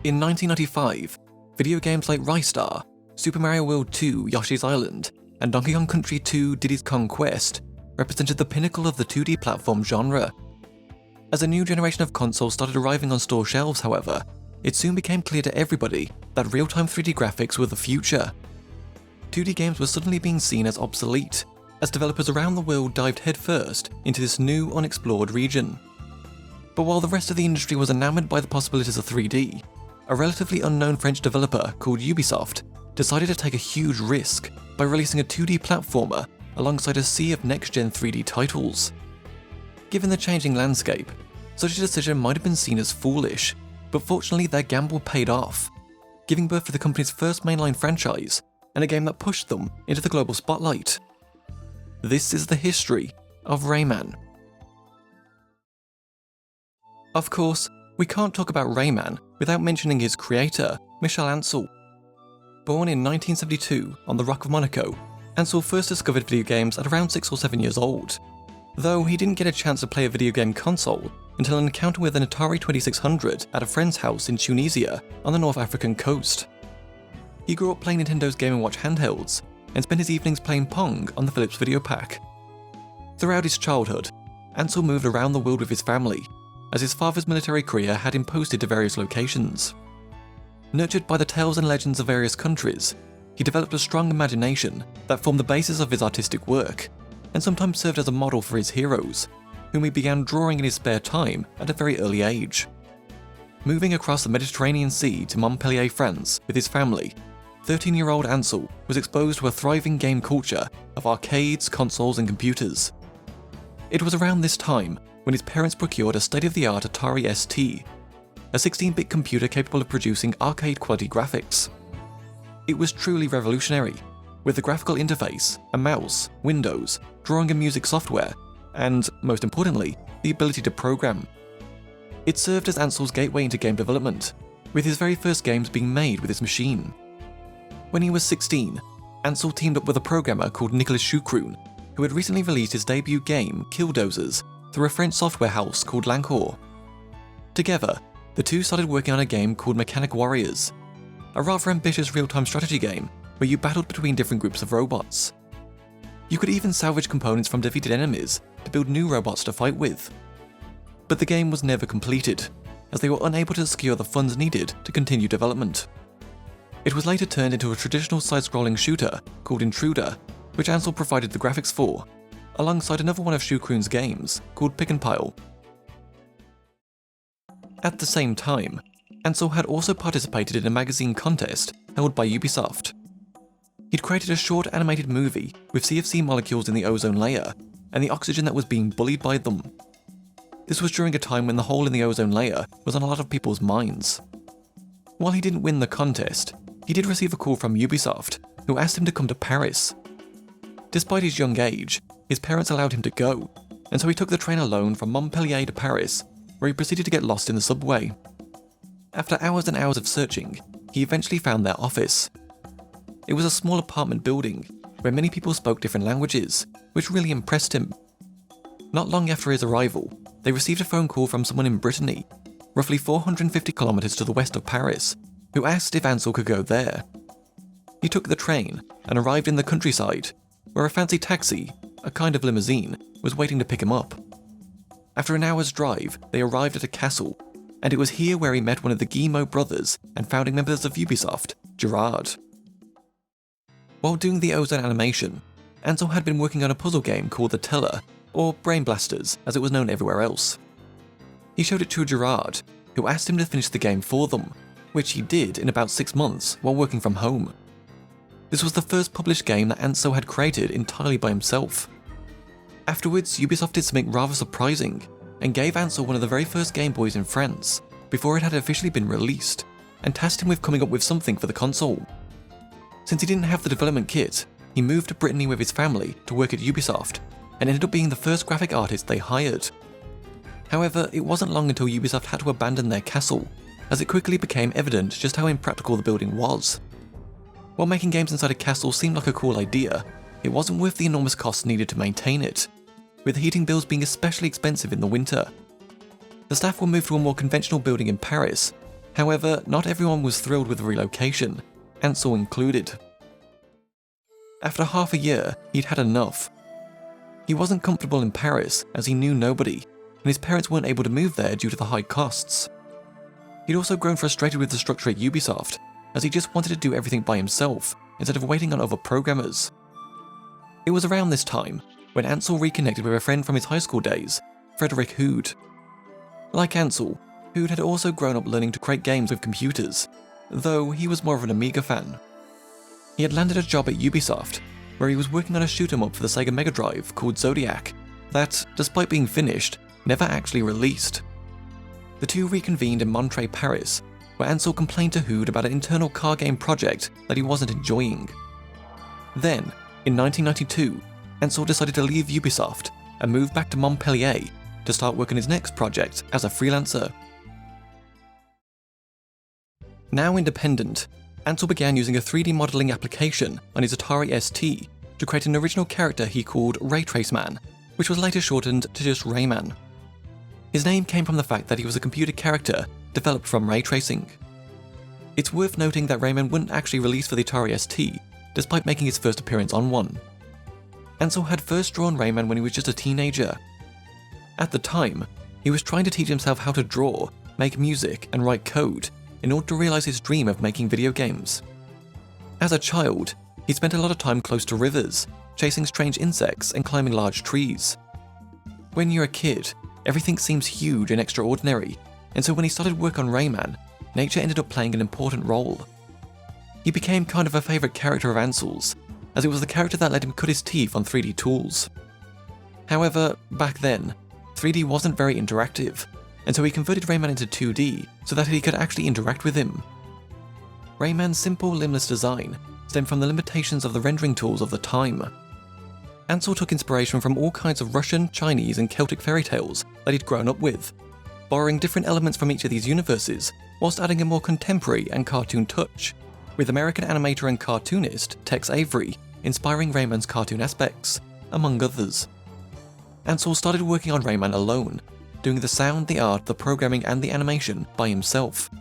In 1995, video games like Ristar, Super Mario World 2 Yoshi's Island, and Donkey Kong Country 2 Diddy's Kong Quest represented the pinnacle of the 2D platform genre. As a new generation of consoles started arriving on store shelves, however, it soon became clear to everybody that real-time 3D graphics were the future. 2D games were suddenly being seen as obsolete, as developers around the world dived headfirst into this new, unexplored region. But while the rest of the industry was enamored by the possibilities of 3D, a relatively unknown French developer called Ubisoft decided to take a huge risk by releasing a 2D platformer alongside a sea of next-gen 3D titles. Given the changing landscape, such a decision might have been seen as foolish, but fortunately their gamble paid off, giving birth to the company's first mainline franchise and a game that pushed them into the global spotlight. This is the history of Rayman. Of course, we can't talk about Rayman without mentioning his creator, Michel Ancel. Born in 1972 on the Rock of Monaco, Ancel first discovered video games at around 6 or 7 years old, though he didn't get a chance to play a video game console until an encounter with an Atari 2600 at a friend's house in Tunisia on the North African coast. He grew up playing Nintendo's Game & Watch handhelds and spent his evenings playing Pong on the Philips Video Pack. Throughout his childhood, Ancel moved around the world with his family, as his father's military career had him posted to various locations. Nurtured by the tales and legends of various countries, he developed a strong imagination that formed the basis of his artistic work, and sometimes served as a model for his heroes, whom he began drawing in his spare time at a very early age. Moving across the Mediterranean Sea to Montpellier, France with his family, 13-year-old Ancel was exposed to a thriving game culture of arcades, consoles and computers. It was around this time when his parents procured a state-of-the-art Atari ST, a 16-bit computer capable of producing arcade-quality graphics. It was truly revolutionary, with a graphical interface, a mouse, windows, drawing and music software, and, most importantly, the ability to program. It served as Ancel's gateway into game development, with his very first games being made with his machine. When he was 16, Ancel teamed up with a programmer called Nicolas Choucroun, who had recently released his debut game, Killdozers, through a French software house called Lancor. Together, the two started working on a game called Mechanic Warriors, a rather ambitious real-time strategy game where you battled between different groups of robots. You could even salvage components from defeated enemies to build new robots to fight with. But the game was never completed, as they were unable to secure the funds needed to continue development. It was later turned into a traditional side-scrolling shooter called Intruder, which Ancel provided the graphics for, alongside another one of Choucroun's games called Pick and Pile. At the same time, Ancel had also participated in a magazine contest held by Ubisoft. He'd created a short animated movie with CFC molecules in the ozone layer and the oxygen that was being bullied by them. This was during a time when the hole in the ozone layer was on a lot of people's minds. While he didn't win the contest, he did receive a call from Ubisoft, who asked him to come to Paris. Despite his young age, his parents allowed him to go, and so he took the train alone from Montpellier to Paris, where he proceeded to get lost in the subway. After hours and hours of searching, he eventually found their office. It was a small apartment building, where many people spoke different languages, which really impressed him. Not long after his arrival, they received a phone call from someone in Brittany, roughly 450 kilometers to the west of Paris, who asked if Ancel could go there. He took the train and arrived in the countryside, where a fancy taxi, a kind of limousine, was waiting to pick him up. After an hour's drive, they arrived at a castle, and it was here where he met one of the Guillemot brothers and founding members of Ubisoft, Gerard. While doing the ozone animation, Ancel had been working on a puzzle game called The Teller, or Brain Blasters as it was known everywhere else. He showed it to Gerard, who asked him to finish the game for them, which he did in about 6 months while working from home. This was the first published game that Ancel had created entirely by himself. Afterwards, Ubisoft did something rather surprising, and gave Ancel one of the very first Game Boys in France, before it had officially been released, and tasked him with coming up with something for the console. Since he didn't have the development kit, he moved to Brittany with his family to work at Ubisoft, and ended up being the first graphic artist they hired. However, it wasn't long until Ubisoft had to abandon their castle, as it quickly became evident just how impractical the building was. While making games inside a castle seemed like a cool idea, it wasn't worth the enormous costs needed to maintain it, with heating bills being especially expensive in the winter. The staff were moved to a more conventional building in Paris, However, not everyone was thrilled with the relocation, Ansel included. After half a year, he'd had enough. He wasn't comfortable in Paris as he knew nobody, and his parents weren't able to move there due to the high costs. He'd also grown frustrated with the structure at Ubisoft, as he just wanted to do everything by himself instead of waiting on other programmers. It was around this time when Ansel reconnected with a friend from his high school days, Frederick Hood. Like Ansel, Hood had also grown up learning to create games with computers, though he was more of an Amiga fan. He had landed a job at Ubisoft, where he was working on a shoot-'em-up for the Sega Mega Drive called Zodiac, that, despite being finished, never actually released. The two reconvened in Montreuil, Paris, where Ansel complained to Hood about an internal car game project that he wasn't enjoying. Then, in 1992, Ansel decided to leave Ubisoft and move back to Montpellier to start work on his next project as a freelancer. Now independent, Ansel began using a 3D modelling application on his Atari ST to create an original character he called Raytraceman, which was later shortened to just Rayman. His name came from the fact that he was a computer character developed from ray tracing. It's worth noting that Rayman wouldn't actually release for the Atari ST, despite making his first appearance on one. Ansel had first drawn Rayman when he was just a teenager. At the time, he was trying to teach himself how to draw, make music, and write code in order to realize his dream of making video games. As a child, he spent a lot of time close to rivers, chasing strange insects and climbing large trees. When you're a kid, everything seems huge and extraordinary, and so when he started work on Rayman, nature ended up playing an important role. He became kind of a favourite character of Ansel's, as it was the character that let him cut his teeth on 3D tools. However, back then, 3D wasn't very interactive, and so he converted Rayman into 2D so that he could actually interact with him. Rayman's simple, limbless design stemmed from the limitations of the rendering tools of the time. Ansel took inspiration from all kinds of Russian, Chinese, and Celtic fairy tales that he'd grown up with, borrowing different elements from each of these universes, whilst adding a more contemporary and cartoon touch, with American animator and cartoonist Tex Avery inspiring Rayman's cartoon aspects, among others. Ansel started working on Rayman alone, doing the sound, the art, the programming, and the animation by himself.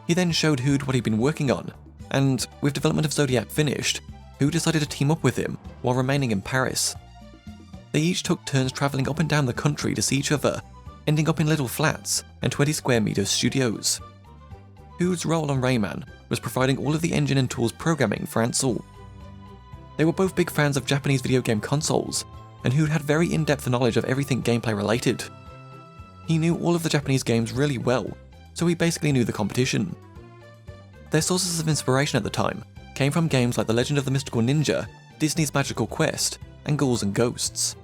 He then showed Hood what he'd been working on, and with development of Zodiac finished, Hood decided to team up with him while remaining in Paris. They each took turns travelling up and down the country to see each other, ending up in little flats and 20 square meter studios. Hood's role on Rayman was providing all of the engine and tools programming for Ansel. They were both big fans of Japanese video game consoles, and Hood had very in-depth knowledge of everything gameplay related. He knew all of the Japanese games really well, so he basically knew the competition. Their sources of inspiration at the time came from games like The Legend of the Mystical Ninja, Disney's Magical Quest, and Ghouls and Ghosts.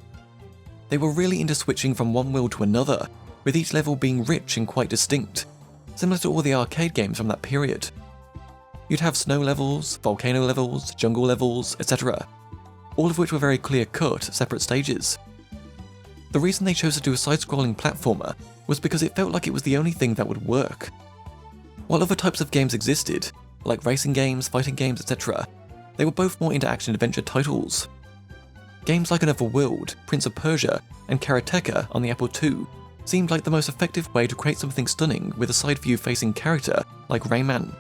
They were really into switching from one world to another, with each level being rich and quite distinct, similar to all the arcade games from that period. You'd have snow levels, volcano levels, jungle levels, etc., all of which were very clear-cut, separate stages. The reason they chose to do a side-scrolling platformer was because it felt like it was the only thing that would work. While other types of games existed, like racing games, fighting games, etc., they were both more into action-adventure titles. Games like Another World, Prince of Persia, and Karateka on the Apple II seemed like the most effective way to create something stunning with a side-view facing character like Rayman.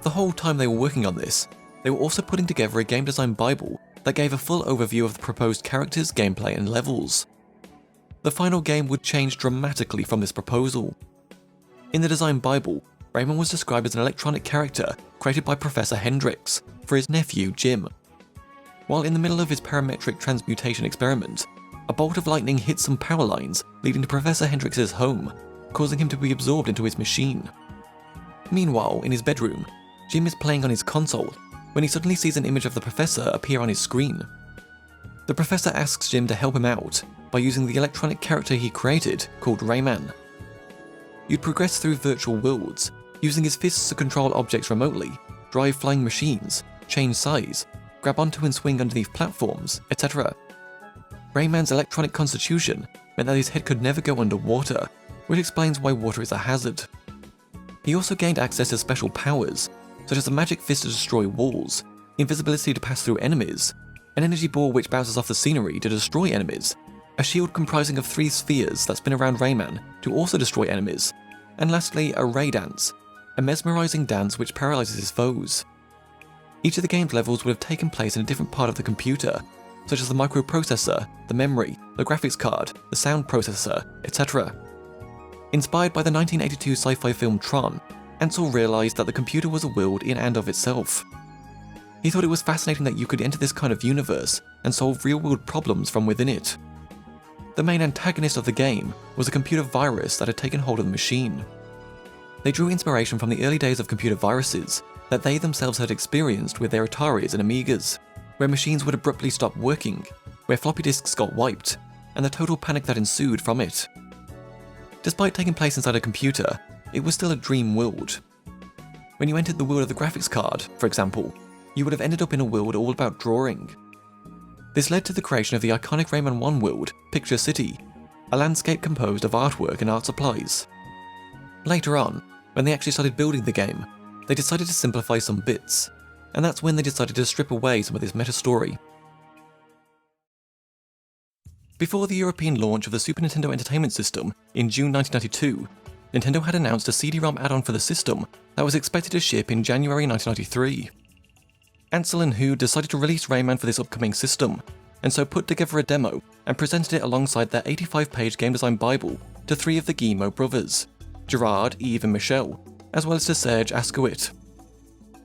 The whole time they were working on this, they were also putting together a game design bible that gave a full overview of the proposed characters, gameplay, and levels. The final game would change dramatically from this proposal. In the design bible, Rayman was described as an electronic character created by Professor Hendrix for his nephew Jim. While in the middle of his parametric transmutation experiment, a bolt of lightning hit some power lines leading to Professor Hendrix's home, causing him to be absorbed into his machine. Meanwhile, in his bedroom, Jim is playing on his console when he suddenly sees an image of the Professor appear on his screen. The Professor asks Jim to help him out by using the electronic character he created called Rayman. You'd progress through virtual worlds, using his fists to control objects remotely, drive flying machines, change size, grab onto and swing underneath platforms, etc. Rayman's electronic constitution meant that his head could never go underwater, which explains why water is a hazard. He also gained access to special powers, such as a magic fist to destroy walls, invisibility to pass through enemies, an energy ball which bounces off the scenery to destroy enemies, a shield comprising of 3 spheres that spin around Rayman to also destroy enemies, and lastly a Ray Dance, a mesmerising dance which paralyses his foes. Each of the game's levels would have taken place in a different part of the computer, such as the microprocessor, the memory, the graphics card, the sound processor, etc. Inspired by the 1982 sci-fi film Tron, Ansel realised that the computer was a world in and of itself. He thought it was fascinating that you could enter this kind of universe and solve real-world problems from within it. The main antagonist of the game was a computer virus that had taken hold of the machine. They drew inspiration from the early days of computer viruses that they themselves had experienced with their Ataris and Amigas, where machines would abruptly stop working, where floppy disks got wiped, and the total panic that ensued from it. Despite taking place inside a computer, it was still a dream world. When you entered the world of the graphics card, for example, you would have ended up in a world all about drawing. This led to the creation of the iconic Rayman 1 world, Picture City, a landscape composed of artwork and art supplies. Later on, when they actually started building the game, they decided to simplify some bits, and that's when they decided to strip away some of this meta-story. Before the European launch of the Super Nintendo Entertainment System in June 1992, Nintendo had announced a CD-ROM add-on for the system that was expected to ship in January 1993. Ansel and Hood decided to release Rayman for this upcoming system, and so put together a demo and presented it alongside their 85-page game design bible to 3 of the Guillemot brothers, Gerard, Yves and Michel, as well as to Serge Asquith.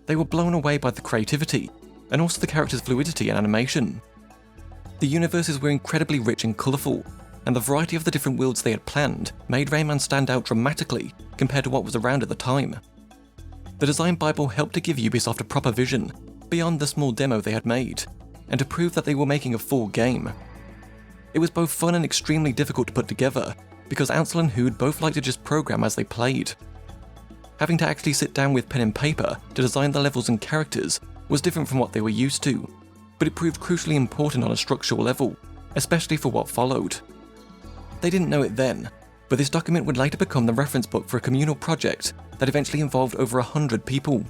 They were blown away by the creativity, and also the characters' fluidity and animation. The universes were incredibly rich and colourful, and the variety of the different worlds they had planned made Rayman stand out dramatically compared to what was around at the time. The design bible helped to give Ubisoft a proper vision, beyond the small demo they had made, and to prove that they were making a full game. It was both fun and extremely difficult to put together, because Ansel and Hood both liked to just program as they played. Having to actually sit down with pen and paper to design the levels and characters was different from what they were used to, but it proved crucially important on a structural level, especially for what followed. They didn't know it then, but this document would later become the reference book for a communal project that eventually involved over 100 people.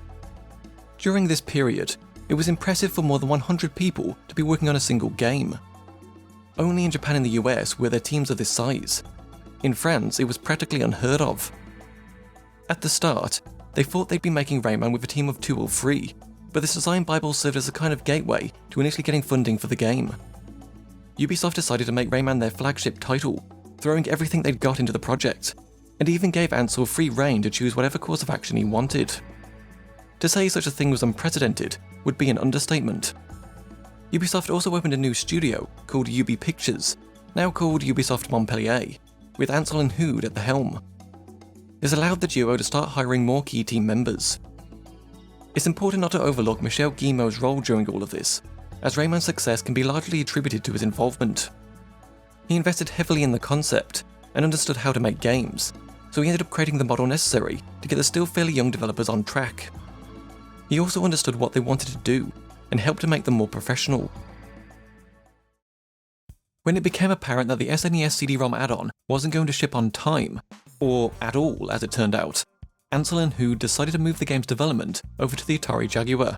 During this period, it was impressive for more than 100 people to be working on a single game. Only in Japan and the US were there teams of this size. In France, it was practically unheard of. At the start, they thought they'd be making Rayman with a team of 2 or 3, but this design bible served as a kind of gateway to initially getting funding for the game. Ubisoft decided to make Rayman their flagship title, throwing everything they'd got into the project, and even gave Ansel free rein to choose whatever course of action he wanted. To say such a thing was unprecedented would be an understatement. Ubisoft also opened a new studio called Ubi Pictures, now called Ubisoft Montpellier, with Ansel and Hood at the helm. This allowed the duo to start hiring more key team members. It's important not to overlook Michel Guillemot's role during all of this, as Rayman's success can be largely attributed to his involvement. He invested heavily in the concept and understood how to make games, so he ended up creating the model necessary to get the still fairly young developers on track. He also understood what they wanted to do and helped to make them more professional. When it became apparent that the SNES CD-ROM add-on wasn't going to ship on time, or at all as it turned out, Ansel and Hood decided to move the game's development over to the Atari Jaguar.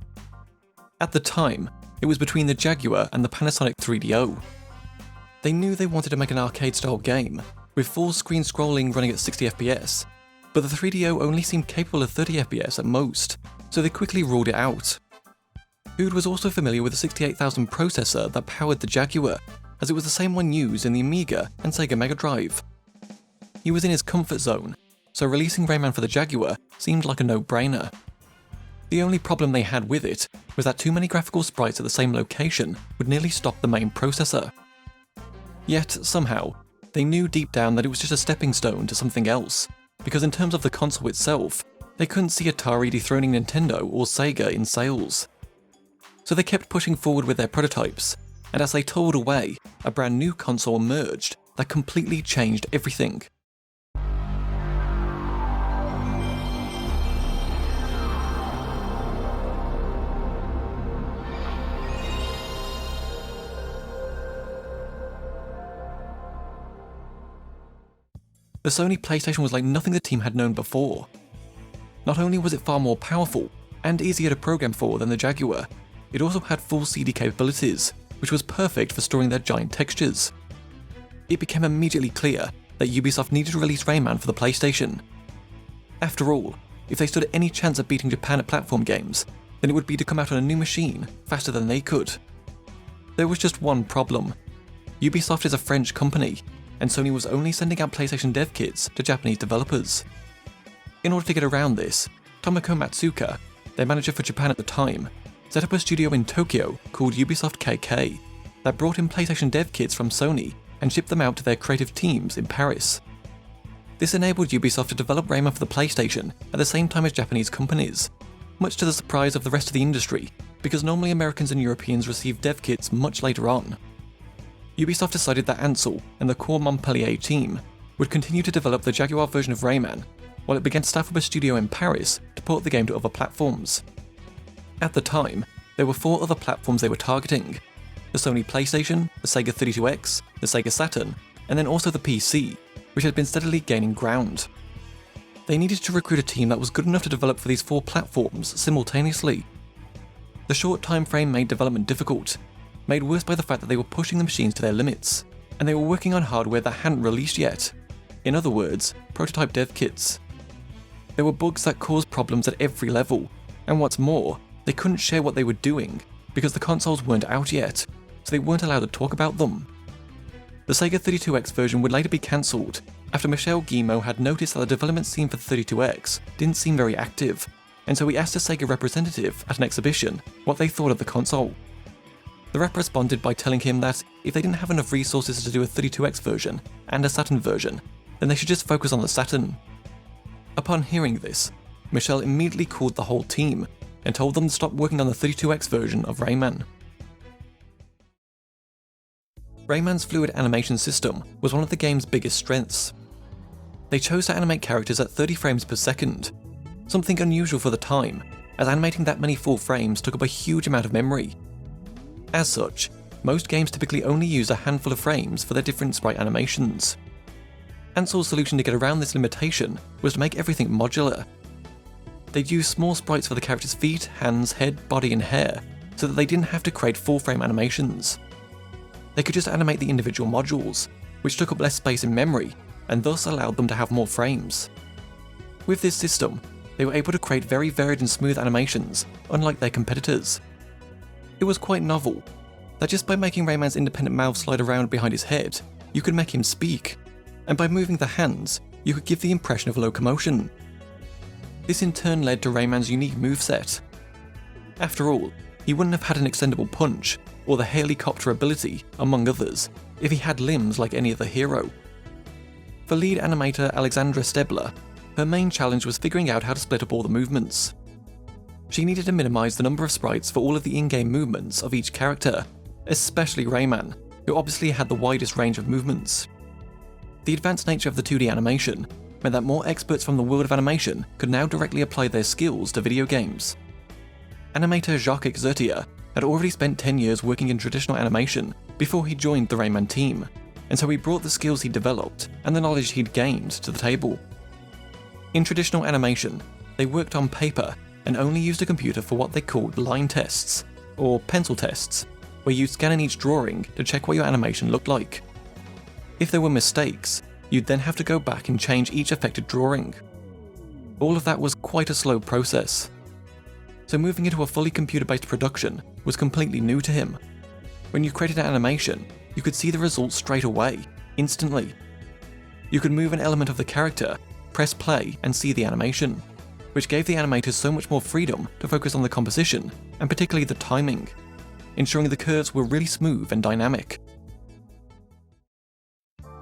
At the time, it was between the Jaguar and the Panasonic 3DO. They knew they wanted to make an arcade-style game, with full screen scrolling running at 60 FPS, but the 3DO only seemed capable of 30 FPS at most, so they quickly ruled it out. Hood was also familiar with the 68000 processor that powered the Jaguar, as it was the same one used in the Amiga and Sega Mega Drive. He was in his comfort zone, so releasing Rayman for the Jaguar seemed like a no-brainer. The only problem they had with it was that too many graphical sprites at the same location would nearly stop the main processor. Yet, somehow, they knew deep down that it was just a stepping stone to something else, because in terms of the console itself, they couldn't see Atari dethroning Nintendo or Sega in sales. So they kept pushing forward with their prototypes, and as they toiled away, a brand new console emerged that completely changed everything. The Sony PlayStation was like nothing the team had known before. Not only was it far more powerful and easier to program for than the Jaguar, it also had full CD capabilities, which was perfect for storing their giant textures. It became immediately clear that Ubisoft needed to release Rayman for the PlayStation. After all, if they stood any chance of beating Japan at platform games, then it would be to come out on a new machine faster than they could. There was just one problem. Ubisoft is a French company, and Sony was only sending out PlayStation dev kits to Japanese developers. In order to get around this, Tomoko Matsuka, their manager for Japan at the time, set up a studio in Tokyo called Ubisoft KK that brought in PlayStation dev kits from Sony and shipped them out to their creative teams in Paris. This enabled Ubisoft to develop Rayman for the PlayStation at the same time as Japanese companies, much to the surprise of the rest of the industry, because normally Americans and Europeans received dev kits much later on. Ubisoft decided that Ansel and the core Montpellier team would continue to develop the Jaguar version of Rayman, while it began to staff up a studio in Paris to port the game to other platforms. At the time, there were 4 other platforms they were targeting: the Sony PlayStation, the Sega 32X, the Sega Saturn, and then also the PC, which had been steadily gaining ground. They needed to recruit a team that was good enough to develop for these 4 platforms simultaneously. The short time frame made development difficult, made worse by the fact that they were pushing the machines to their limits, and they were working on hardware that hadn't released yet. In other words, prototype dev kits. There were bugs that caused problems at every level, and what's more, they couldn't share what they were doing because the consoles weren't out yet, so they weren't allowed to talk about them. The Sega 32X version would later be cancelled after Michel Guillemot had noticed that the development scene for the 32X didn't seem very active, and so he asked a Sega representative at an exhibition what they thought of the console. The rep responded by telling him that if they didn't have enough resources to do a 32X version and a Saturn version, then they should just focus on the Saturn. Upon hearing this, Michel immediately called the whole team and told them to stop working on the 32X version of Rayman. Rayman's fluid animation system was one of the game's biggest strengths. They chose to animate characters at 30 frames per second, something unusual for the time, as animating that many full frames took up a huge amount of memory. As such, most games typically only use a handful of frames for their different sprite animations. Ansel's solution to get around this limitation was to make everything modular. They'd use small sprites for the characters' feet, hands, head, body and hair, so that they didn't have to create full-frame animations. They could just animate the individual modules, which took up less space in memory, and thus allowed them to have more frames. With this system, they were able to create very varied and smooth animations, unlike their competitors. It was quite novel, that just by making Rayman's independent mouth slide around behind his head, you could make him speak, and by moving the hands, you could give the impression of locomotion. This in turn led to Rayman's unique moveset. After all, he wouldn't have had an extendable punch, or the helicopter ability, among others, if he had limbs like any other hero. For lead animator Alexandra Stebler, her main challenge was figuring out how to split up all the movements. She needed to minimize the number of sprites for all of the in-game movements of each character, especially Rayman, who obviously had the widest range of movements. The advanced nature of the 2D animation meant that more experts from the world of animation could now directly apply their skills to video games. Animator Jacques Exertia had already spent 10 years working in traditional animation before he joined the Rayman team, and so he brought the skills he'd developed and the knowledge he'd gained to the table. In traditional animation, they worked on paper and only used a computer for what they called line tests, or pencil tests, where you'd scan in each drawing to check what your animation looked like. If there were mistakes, you'd then have to go back and change each affected drawing. All of that was quite a slow process. So moving into a fully computer-based production was completely new to him. When you created an animation, you could see the results straight away, instantly. You could move an element of the character, press play, and see the animation, which gave the animators so much more freedom to focus on the composition, and particularly the timing, ensuring the curves were really smooth and dynamic.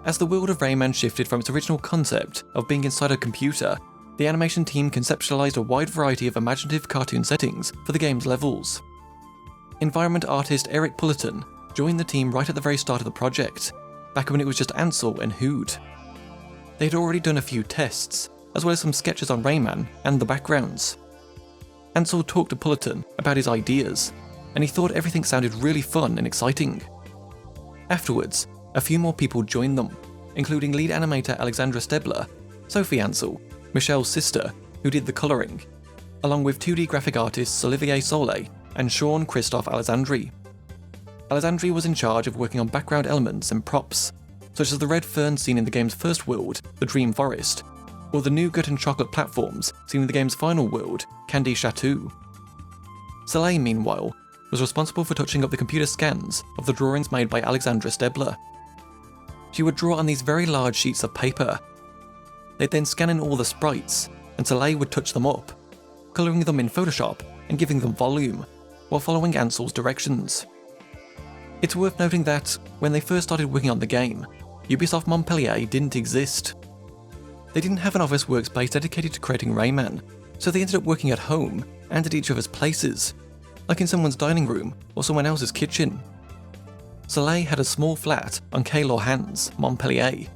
As the world of Rayman shifted from its original concept of being inside a computer, the animation team conceptualized a wide variety of imaginative cartoon settings for the game's levels. Environment artist Eric Pullerton joined the team right at the very start of the project, back when it was just Ansel and Hood. They had already done a few tests, as well as some sketches on Rayman and the backgrounds. Ansel talked to Pullerton about his ideas, and he thought everything sounded really fun and exciting. Afterwards, a few more people joined them, including lead animator Alexandra Stebler, Sophie Ansel, Michelle's sister, who did the colouring, along with 2D graphic artists Olivier Solé and Sean Christophe Alessandri. Alessandri was in charge of working on background elements and props, such as the red fern seen in the game's first world, the Dream Forest, or the nougat and chocolate platforms seen in the game's final world, Candy Chateau. Soleil, meanwhile, was responsible for touching up the computer scans of the drawings made by Alexandra Stebler. She would draw on these very large sheets of paper. They'd then scan in all the sprites, and Soleil would touch them up, colouring them in Photoshop and giving them volume, while following Ansel's directions. It's worth noting that, when they first started working on the game, Ubisoft Montpellier didn't exist. They didn't have an office workspace dedicated to creating Rayman, so they ended up working at home and at each other's places, like in someone's dining room or someone else's kitchen. Soleil had a small flat on Quai Lorhans, Montpellier.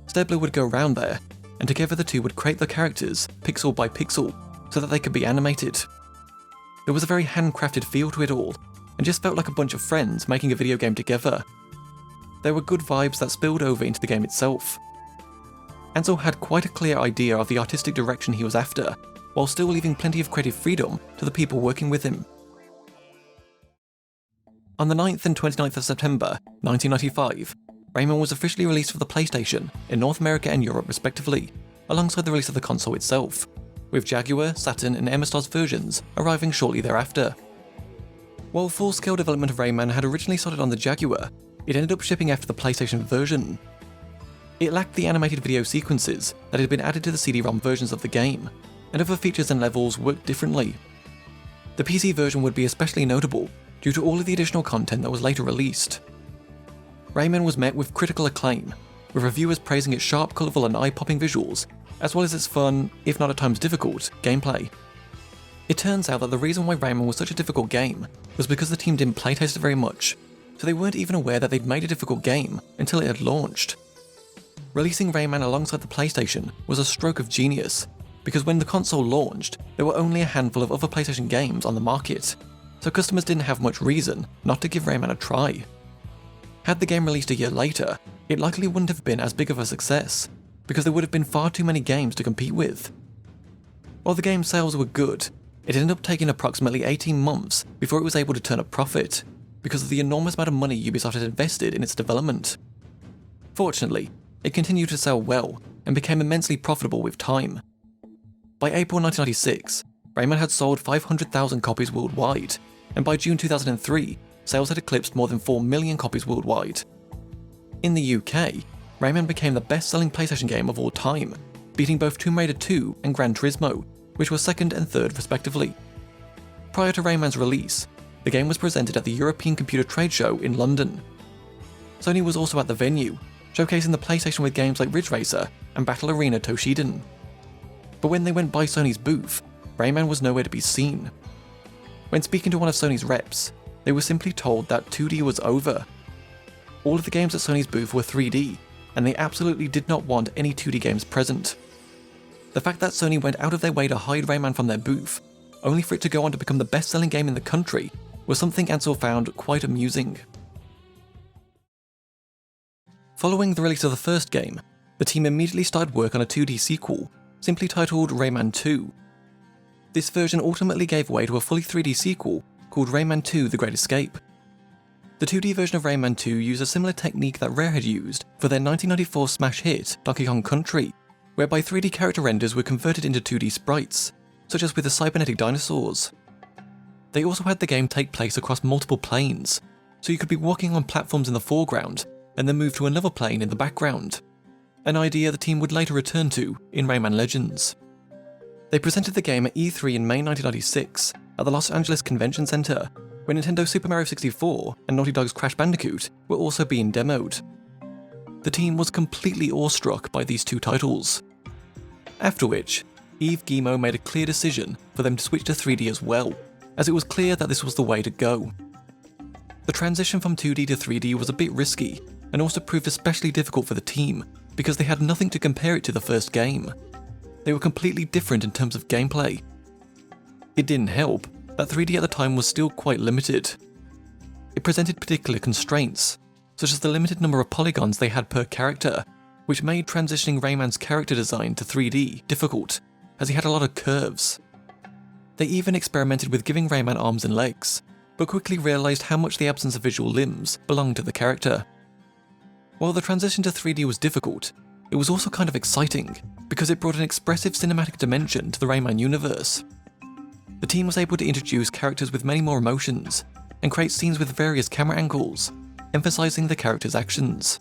Stebler would go around there, and together the two would create the characters pixel by pixel so that they could be animated. There was a very handcrafted feel to it all, and just felt like a bunch of friends making a video game together. There were good vibes that spilled over into the game itself. Ansel had quite a clear idea of the artistic direction he was after, while still leaving plenty of creative freedom to the people working with him. On the 9th and 29th of September 1995, Rayman was officially released for the PlayStation in North America and Europe respectively, alongside the release of the console itself, with Jaguar, Saturn and MSDOS versions arriving shortly thereafter. While full-scale development of Rayman had originally started on the Jaguar, it ended up shipping after the PlayStation version. It lacked the animated video sequences that had been added to the CD-ROM versions of the game, and other features and levels worked differently. The PC version would be especially notable due to all of the additional content that was later released. Rayman was met with critical acclaim, with reviewers praising its sharp, colourful and eye-popping visuals, as well as its fun, if not at times difficult, gameplay. It turns out that the reason why Rayman was such a difficult game was because the team didn't playtest it very much, so they weren't even aware that they'd made a difficult game until it had launched. Releasing Rayman alongside the PlayStation was a stroke of genius, because when the console launched, there were only a handful of other PlayStation games on the market, so customers didn't have much reason not to give Rayman a try. Had the game released a year later, it likely wouldn't have been as big of a success, because there would have been far too many games to compete with. While the game's sales were good, it ended up taking approximately 18 months before it was able to turn a profit, because of the enormous amount of money Ubisoft had invested in its development. Fortunately, it continued to sell well, and became immensely profitable with time. By April 1996, Rayman had sold 500,000 copies worldwide, and by June 2003, sales had eclipsed more than 4 million copies worldwide. In the UK, Rayman became the best-selling PlayStation game of all time, beating both Tomb Raider 2 and Gran Turismo, which were second and third respectively. Prior to Rayman's release, the game was presented at the European Computer Trade Show in London. Sony was also at the venue, showcasing the PlayStation with games like Ridge Racer and Battle Arena Toshinden. But when they went by Sony's booth, Rayman was nowhere to be seen. When speaking to one of Sony's reps, they were simply told that 2D was over. All of the games at Sony's booth were 3D, and they absolutely did not want any 2D games present. The fact that Sony went out of their way to hide Rayman from their booth, only for it to go on to become the best-selling game in the country, was something Ansel found quite amusing. Following the release of the first game, the team immediately started work on a 2D sequel, simply titled Rayman 2. This version ultimately gave way to a fully 3D sequel called Rayman 2: The Great Escape. The 2D version of Rayman 2 used a similar technique that Rare had used for their 1994 smash hit Donkey Kong Country, whereby 3D character renders were converted into 2D sprites, such as with the cybernetic dinosaurs. They also had the game take place across multiple planes, so you could be walking on platforms in the foreground and then move to another plane in the background, an idea the team would later return to in Rayman Legends. They presented the game at E3 in May 1996 at the Los Angeles Convention Center, where Nintendo Super Mario 64 and Naughty Dog's Crash Bandicoot were also being demoed. The team was completely awestruck by these two titles. After which, Yves Guillemot made a clear decision for them to switch to 3D as well, as it was clear that this was the way to go. The transition from 2D to 3D was a bit risky, and also proved especially difficult for the team, because they had nothing to compare it to the first game. They were completely different in terms of gameplay. It didn't help that 3D at the time was still quite limited. It presented particular constraints, such as the limited number of polygons they had per character, which made transitioning Rayman's character design to 3D difficult, as he had a lot of curves. They even experimented with giving Rayman arms and legs, but quickly realised how much the absence of visual limbs belonged to the character. While the transition to 3D was difficult, it was also kind of exciting, because it brought an expressive cinematic dimension to the Rayman universe. The team was able to introduce characters with many more emotions, and create scenes with various camera angles, emphasizing the characters' actions.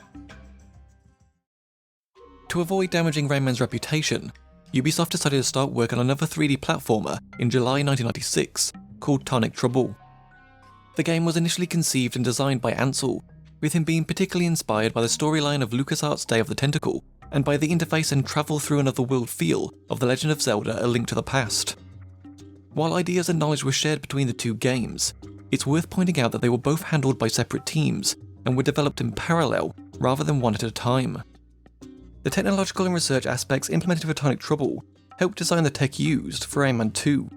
To avoid damaging Rayman's reputation, Ubisoft decided to start work on another 3D platformer in July 1996, called Tonic Trouble. The game was initially conceived and designed by Ansel, with him being particularly inspired by the storyline of LucasArts' Day of the Tentacle, and by the interface and travel through another world feel of The Legend of Zelda: A Link to the Past. While ideas and knowledge were shared between the two games, it's worth pointing out that they were both handled by separate teams, and were developed in parallel rather than one at a time. The technological and research aspects implemented for Tonic Trouble helped design the tech used for Rayman 2.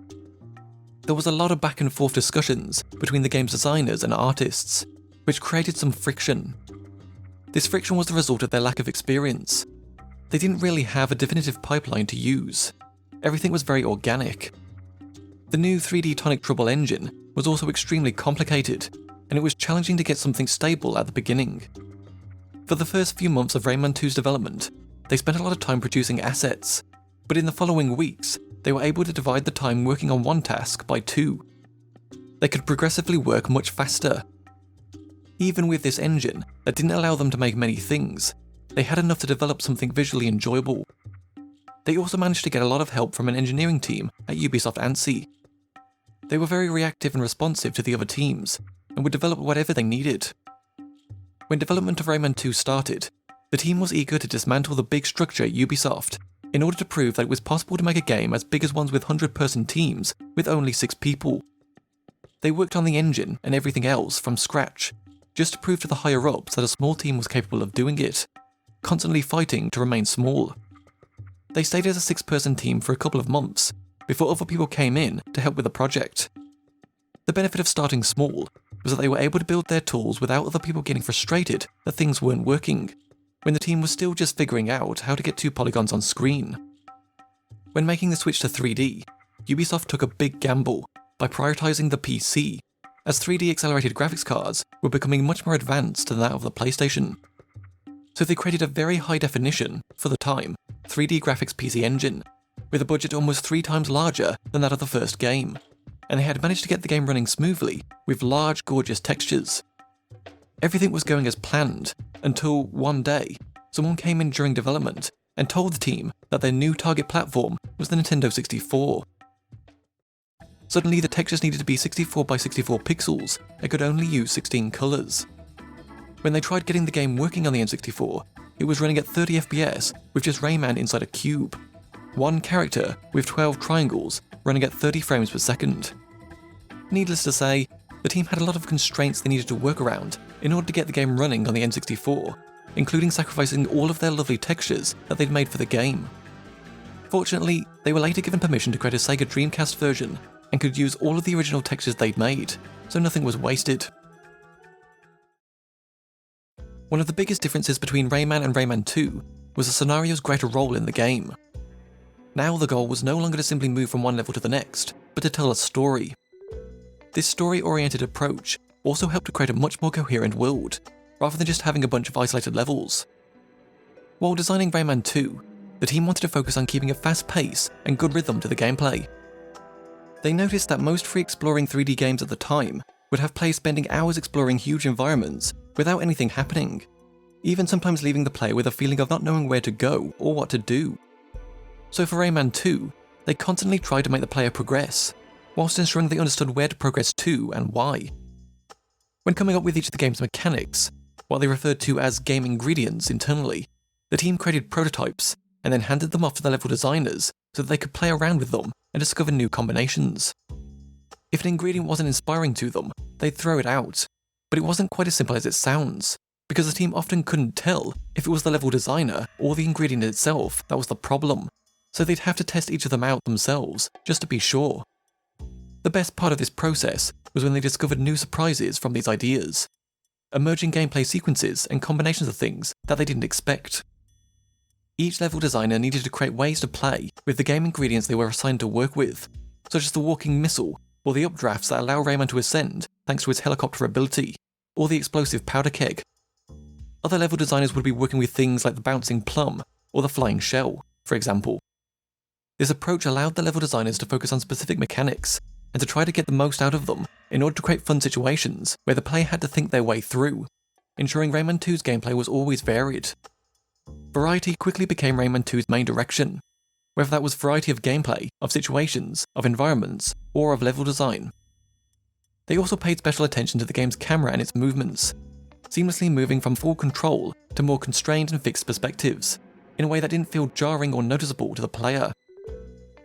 There was a lot of back and forth discussions between the game's designers and artists, which created some friction. This friction was the result of their lack of experience. They didn't really have a definitive pipeline to use. Everything was very organic. The new 3D Tonic Trouble engine was also extremely complicated, and it was challenging to get something stable at the beginning. For the first few months of Rayman 2's development, they spent a lot of time producing assets, but in the following weeks, they were able to divide the time working on one task by 2. They could progressively work much faster. Even with this engine that didn't allow them to make many things, they had enough to develop something visually enjoyable. They also managed to get a lot of help from an engineering team at Ubisoft ANSI. They were very reactive and responsive to the other teams, and would develop whatever they needed. When development of Rayman 2 started, the team was eager to dismantle the big structure at Ubisoft, in order to prove that it was possible to make a game as big as ones with 100-person teams with only 6 people. They worked on the engine and everything else from scratch, just to prove to the higher-ups that a small team was capable of doing it, constantly fighting to remain small. They stayed as a 6-person team for a couple of months, before other people came in to help with the project. The benefit of starting small was that they were able to build their tools without other people getting frustrated that things weren't working, when the team was still just figuring out how to get 2 polygons on screen. When making the switch to 3D, Ubisoft took a big gamble by prioritizing the PC, as 3D accelerated graphics cards were becoming much more advanced than that of the PlayStation. So they created a very high definition, for the time, 3D graphics PC engine, with a budget almost 3 times larger than that of the first game, and they had managed to get the game running smoothly with large, gorgeous textures. Everything was going as planned, until one day, someone came in during development and told the team that their new target platform was the Nintendo 64. Suddenly the textures needed to be 64 by 64 pixels and could only use 16 colours. When they tried getting the game working on the N64, it was running at 30 FPS with just Rayman inside a cube. One character with 12 triangles running at 30 frames per second. Needless to say, the team had a lot of constraints they needed to work around in order to get the game running on the N64, including sacrificing all of their lovely textures that they'd made for the game. Fortunately, they were later given permission to create a Sega Dreamcast version and could use all of the original textures they'd made, so nothing was wasted. One of the biggest differences between Rayman and Rayman 2 was the scenario's greater role in the game. Now the goal was no longer to simply move from one level to the next, but to tell a story. This story-oriented approach also helped to create a much more coherent world, rather than just having a bunch of isolated levels. While designing Rayman 2, the team wanted to focus on keeping a fast pace and good rhythm to the gameplay. They noticed that most free-exploring 3D games at the time would have players spending hours exploring huge environments without anything happening, even sometimes leaving the player with a feeling of not knowing where to go or what to do. So for Rayman 2, they constantly tried to make the player progress, whilst ensuring they understood where to progress to and why. When coming up with each of the game's mechanics, what they referred to as game ingredients internally, the team created prototypes and then handed them off to the level designers so that they could play around with them and discover new combinations. If an ingredient wasn't inspiring to them, they'd throw it out, but it wasn't quite as simple as it sounds, because the team often couldn't tell if it was the level designer or the ingredient itself that was the problem, so they'd have to test each of them out themselves just to be sure. The best part of this process was when they discovered new surprises from these ideas, emerging gameplay sequences and combinations of things that they didn't expect. Each level designer needed to create ways to play with the game ingredients they were assigned to work with, such as the walking missile, or the updrafts that allow Rayman to ascend thanks to his helicopter ability, or the explosive powder keg. Other level designers would be working with things like the bouncing plum, or the flying shell, for example. This approach allowed the level designers to focus on specific mechanics and to try to get the most out of them in order to create fun situations where the player had to think their way through, ensuring Rayman 2's gameplay was always varied. Variety quickly became Rayman 2's main direction, whether that was variety of gameplay, of situations, of environments, or of level design. They also paid special attention to the game's camera and its movements, seamlessly moving from full control to more constrained and fixed perspectives, in a way that didn't feel jarring or noticeable to the player.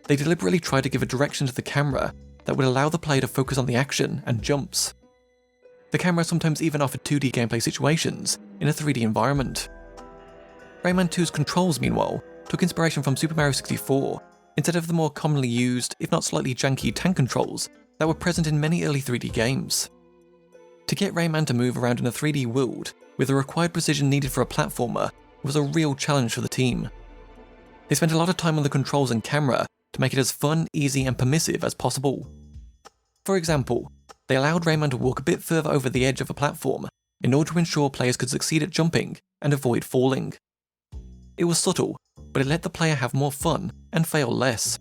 They deliberately tried to give a direction to the camera that would allow the player to focus on the action and jumps. The camera sometimes even offered 2D gameplay situations in a 3D environment. Rayman 2's controls, meanwhile, took inspiration from Super Mario 64, instead of the more commonly used, if not slightly janky, tank controls that were present in many early 3D games. To get Rayman to move around in a 3D world with the required precision needed for a platformer was a real challenge for the team. They spent a lot of time on the controls and camera to make it as fun, easy, and permissive as possible. For example, they allowed Rayman to walk a bit further over the edge of a platform in order to ensure players could succeed at jumping and avoid falling. It was subtle, but it let the player have more fun and fail less.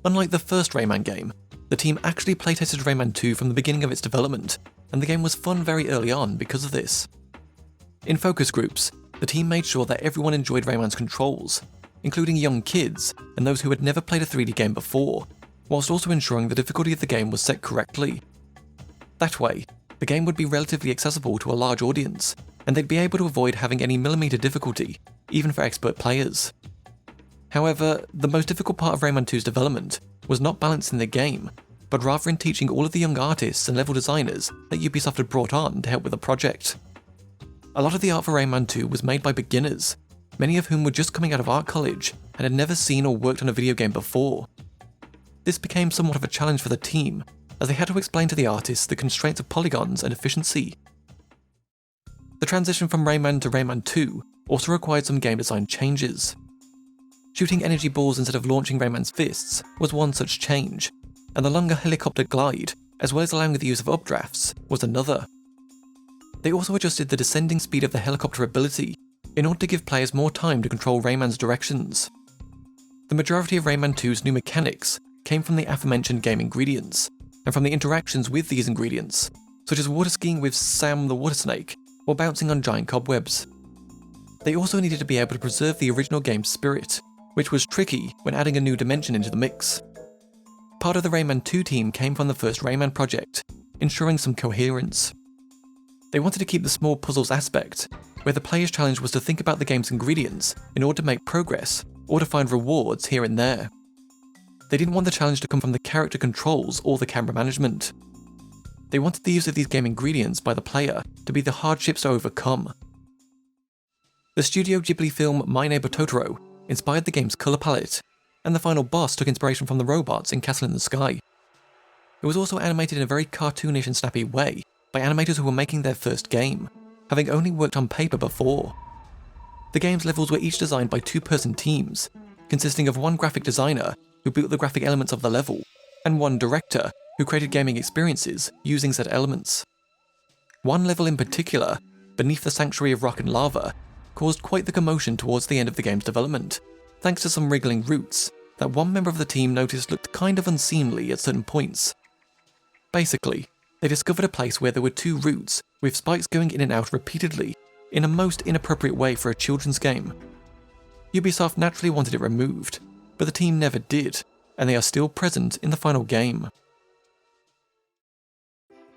Unlike the first Rayman game, the team actually playtested Rayman 2 from the beginning of its development, and the game was fun very early on because of this. In focus groups, the team made sure that everyone enjoyed Rayman's controls, including young kids and those who had never played a 3D game before, whilst also ensuring the difficulty of the game was set correctly. That way, the game would be relatively accessible to a large audience, and they'd be able to avoid having any millimeter difficulty, even for expert players. However, the most difficult part of Rayman 2's development was not balancing the game, but rather in teaching all of the young artists and level designers that Ubisoft had brought on to help with the project. A lot of the art for Rayman 2 was made by beginners, many of whom were just coming out of art college and had never seen or worked on a video game before. This became somewhat of a challenge for the team, as they had to explain to the artists the constraints of polygons and efficiency. The transition from Rayman to Rayman 2 also required some game design changes. Shooting energy balls instead of launching Rayman's fists was one such change, and the longer helicopter glide, as well as allowing the use of updrafts, was another. They also adjusted the descending speed of the helicopter ability in order to give players more time to control Rayman's directions. The majority of Rayman 2's new mechanics came from the aforementioned game ingredients, and from the interactions with these ingredients, such as water skiing with Sam the Water Snake, or bouncing on giant cobwebs. They also needed to be able to preserve the original game's spirit, which was tricky when adding a new dimension into the mix. Part of the Rayman 2 team came from the first Rayman project, ensuring some coherence. They wanted to keep the small puzzles aspect, where the player's challenge was to think about the game's ingredients in order to make progress, or to find rewards here and there. They didn't want the challenge to come from the character controls or the camera management. They wanted the use of these game ingredients by the player to be the hardships to overcome. The Studio Ghibli film My Neighbor Totoro inspired the game's colour palette, and the final boss took inspiration from the robots in Castle in the Sky. It was also animated in a very cartoonish and snappy way by animators who were making their first game, having only worked on paper before. The game's levels were each designed by two-person teams, consisting of one graphic designer who built the graphic elements of the level, and one director who created gaming experiences using said elements. One level in particular, Beneath the Sanctuary of Rock and Lava, caused quite the commotion towards the end of the game's development, thanks to some wriggling roots that one member of the team noticed looked kind of unseemly at certain points. Basically, they discovered a place where there were two roots with spikes going in and out repeatedly in a most inappropriate way for a children's game. Ubisoft naturally wanted it removed, but the team never did, and they are still present in the final game.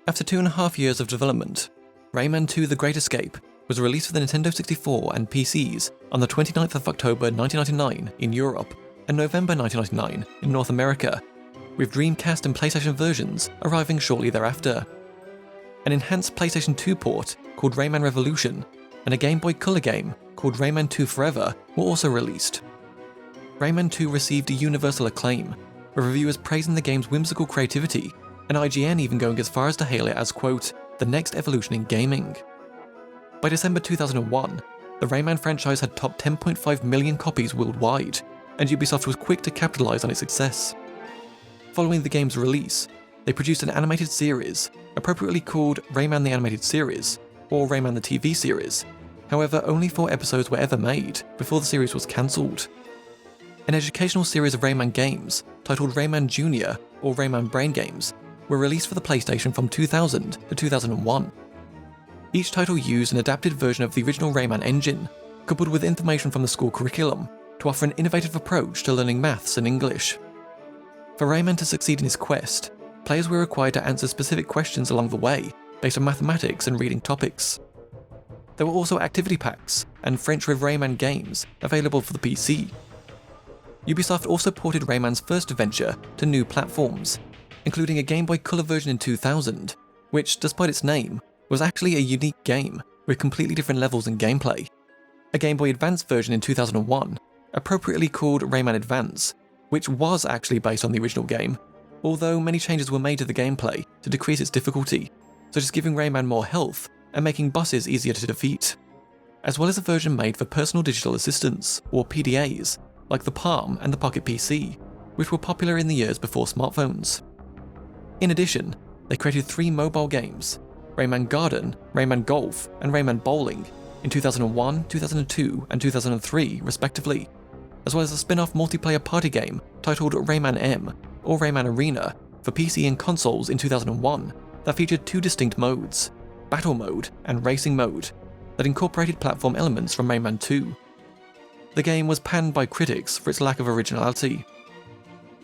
After 2.5 years of development, Rayman 2: The Great Escape was released for the Nintendo 64 and PCs on the 29th of October 1999 in Europe and November 1999 in North America, with Dreamcast and PlayStation versions arriving shortly thereafter. An enhanced PlayStation 2 port called Rayman Revolution and a Game Boy Color game called Rayman 2 Forever were also released. Rayman 2 received a universal acclaim, with reviewers praising the game's whimsical creativity, and IGN even going as far as to hail it as, quote, the next evolution in gaming. By December 2001, the Rayman franchise had topped 10.5 million copies worldwide, and Ubisoft was quick to capitalize on its success. Following the game's release, they produced an animated series, appropriately called Rayman the Animated Series, or Rayman the TV Series, However, only 4 episodes were ever made before the series was cancelled. An educational series of Rayman games, titled Rayman Jr. or Rayman Brain Games, were released for the PlayStation from 2000 to 2001. Each title used an adapted version of the original Rayman engine, coupled with information from the school curriculum, to offer an innovative approach to learning maths and English. For Rayman to succeed in his quest, players were required to answer specific questions along the way, based on mathematics and reading topics. There were also activity packs and French Riv Rayman games available for the PC. Ubisoft also ported Rayman's first adventure to new platforms, including a Game Boy Color version in 2000, which, despite its name, was actually a unique game with completely different levels and gameplay. A Game Boy Advance version in 2001, appropriately called Rayman Advance, which was actually based on the original game, although many changes were made to the gameplay to decrease its difficulty, such as giving Rayman more health and making bosses easier to defeat, as well as a version made for personal digital assistants, or PDAs, like the Palm and the Pocket PC, which were popular in the years before smartphones. In addition, they created 3 mobile games, Rayman Garden, Rayman Golf, and Rayman Bowling, in 2001, 2002, and 2003 respectively, as well as a spin-off multiplayer party game titled Rayman M, or Rayman Arena, for PC and consoles in 2001 that featured 2 distinct modes, Battle Mode and Racing Mode, that incorporated platform elements from Rayman 2. The game was panned by critics for its lack of originality.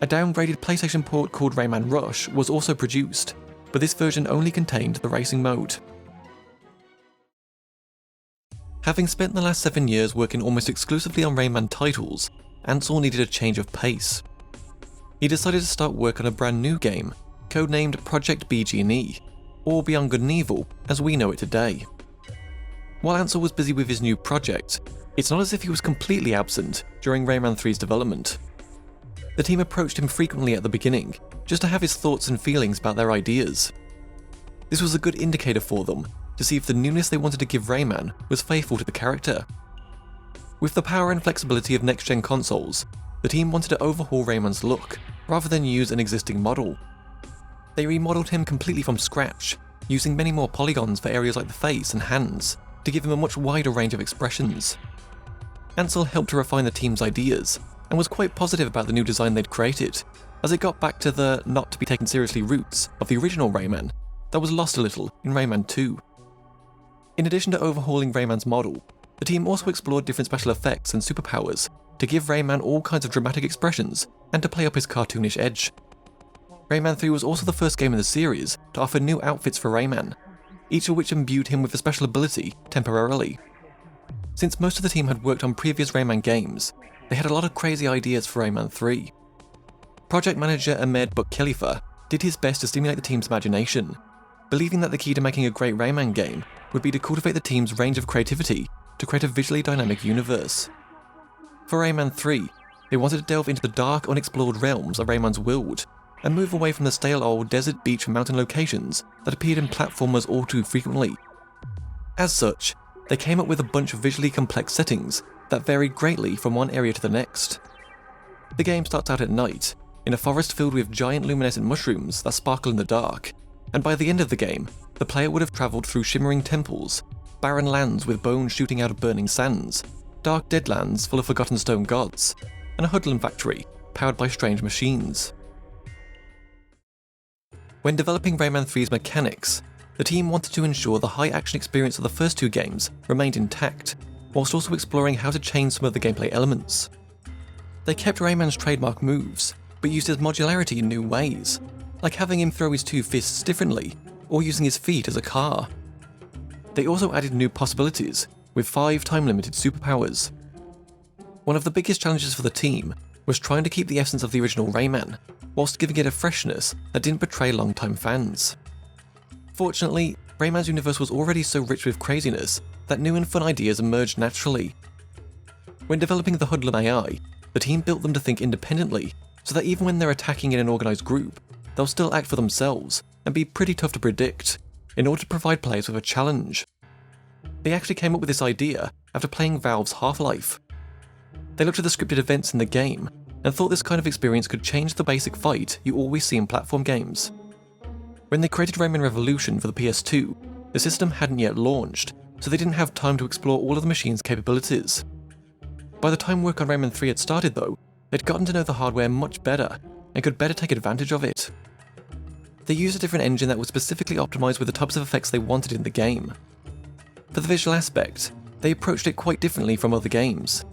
A downgraded PlayStation port called Rayman Rush was also produced, but this version only contained the racing mode. Having spent the last 7 years working almost exclusively on Rayman titles, Ansel needed a change of pace. He decided to start work on a brand new game, codenamed Project BG&E, or Beyond Good and Evil as we know it today. While Ansel was busy with his new project, it's not as if he was completely absent during Rayman 3's development. The team approached him frequently at the beginning, just to have his thoughts and feelings about their ideas. This was a good indicator for them, to see if the newness they wanted to give Rayman was faithful to the character. With the power and flexibility of next-gen consoles, the team wanted to overhaul Rayman's look, rather than use an existing model. They remodeled him completely from scratch, using many more polygons for areas like the face and hands, to give him a much wider range of expressions. Ansel helped to refine the team's ideas, and was quite positive about the new design they'd created, as it got back to the not-to-be-taken-seriously roots of the original Rayman that was lost a little in Rayman 2. In addition to overhauling Rayman's model, the team also explored different special effects and superpowers to give Rayman all kinds of dramatic expressions and to play up his cartoonish edge. Rayman 3 was also the first game in the series to offer new outfits for Rayman, each of which imbued him with a special ability temporarily. Since most of the team had worked on previous Rayman games, they had a lot of crazy ideas for Rayman 3. Project manager Ahmed Khalifa did his best to stimulate the team's imagination, believing that the key to making a great Rayman game would be to cultivate the team's range of creativity to create a visually dynamic universe. For Rayman 3, they wanted to delve into the dark, unexplored realms of Rayman's world, and move away from the stale old desert, beach and mountain locations that appeared in platformers all too frequently. As such, they came up with a bunch of visually complex settings that varied greatly from one area to the next. The game starts out at night, in a forest filled with giant luminescent mushrooms that sparkle in the dark, and by the end of the game, the player would have travelled through shimmering temples, barren lands with bones shooting out of burning sands, dark deadlands full of forgotten stone gods, and a hoodlum factory powered by strange machines. When developing Rayman 3's mechanics, the team wanted to ensure the high action experience of the first 2 games remained intact, whilst also exploring how to change some of the gameplay elements. They kept Rayman's trademark moves, but used his modularity in new ways, like having him throw his 2 fists differently, or using his feet as a car. They also added new possibilities, with 5 time-limited superpowers. One of the biggest challenges for the team was trying to keep the essence of the original Rayman, whilst giving it a freshness that didn't betray long-time fans. Fortunately, Rayman's universe was already so rich with craziness that new and fun ideas emerged naturally. When developing the Hoodlum AI, the team built them to think independently, so that even when they're attacking in an organised group, they'll still act for themselves and be pretty tough to predict, in order to provide players with a challenge. They actually came up with this idea after playing Valve's Half-Life. They looked at the scripted events in the game and thought this kind of experience could change the basic fight you always see in platform games. When they created Rayman Revolution for the PS2, the system hadn't yet launched, so they didn't have time to explore all of the machine's capabilities. By the time work on Rayman 3 had started though, they'd gotten to know the hardware much better and could better take advantage of it. They used a different engine that was specifically optimized with the types of effects they wanted in the game. For the visual aspect, they approached it quite differently from other games.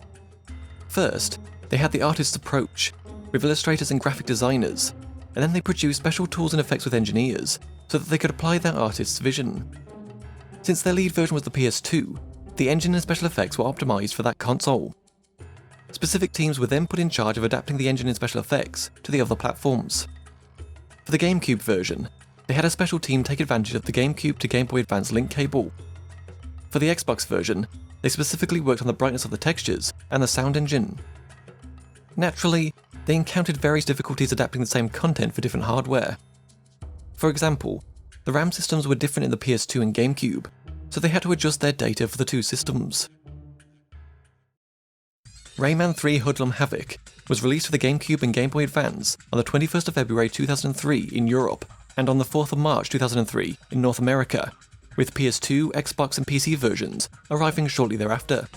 First, they had the artist's approach, with illustrators and graphic designers, and then they produced special tools and effects with engineers, so that they could apply that artist's vision. Since their lead version was the PS2, the engine and special effects were optimized for that console. Specific teams were then put in charge of adapting the engine and special effects to the other platforms. For the GameCube version, they had a special team take advantage of the GameCube to Game Boy Advance link cable. For the Xbox version, they specifically worked on the brightness of the textures and the sound engine. Naturally, they encountered various difficulties adapting the same content for different hardware. For example, the RAM systems were different in the PS2 and GameCube, so they had to adjust their data for the two systems. Rayman 3 Hoodlum Havoc was released for the GameCube and Game Boy Advance on the 21st of February 2003 in Europe, and on the 4th of March 2003 in North America, with PS2, Xbox and PC versions arriving shortly thereafter.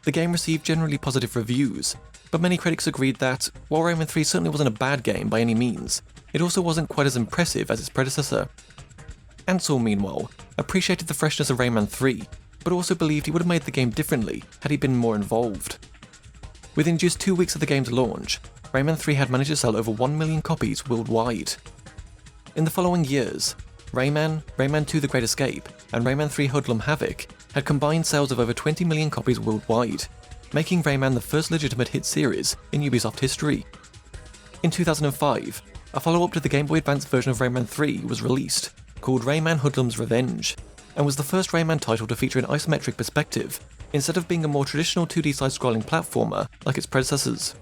The game received generally positive reviews, but many critics agreed that, while Rayman 3 certainly wasn't a bad game by any means, it also wasn't quite as impressive as its predecessor. Ansel, meanwhile, appreciated the freshness of Rayman 3, but also believed he would have made the game differently had he been more involved. Within just 2 weeks of the game's launch, Rayman 3 had managed to sell over 1 million copies worldwide. In the following years, Rayman, Rayman 2 The Great Escape, and Rayman 3 Hoodlum Havoc had combined sales of over 20 million copies worldwide, making Rayman the first legitimate hit series in Ubisoft history. In 2005, a follow-up to the Game Boy Advance version of Rayman 3 was released, called Rayman Hoodlum's Revenge, and was the first Rayman title to feature an isometric perspective, instead of being a more traditional 2D side-scrolling platformer like its predecessors.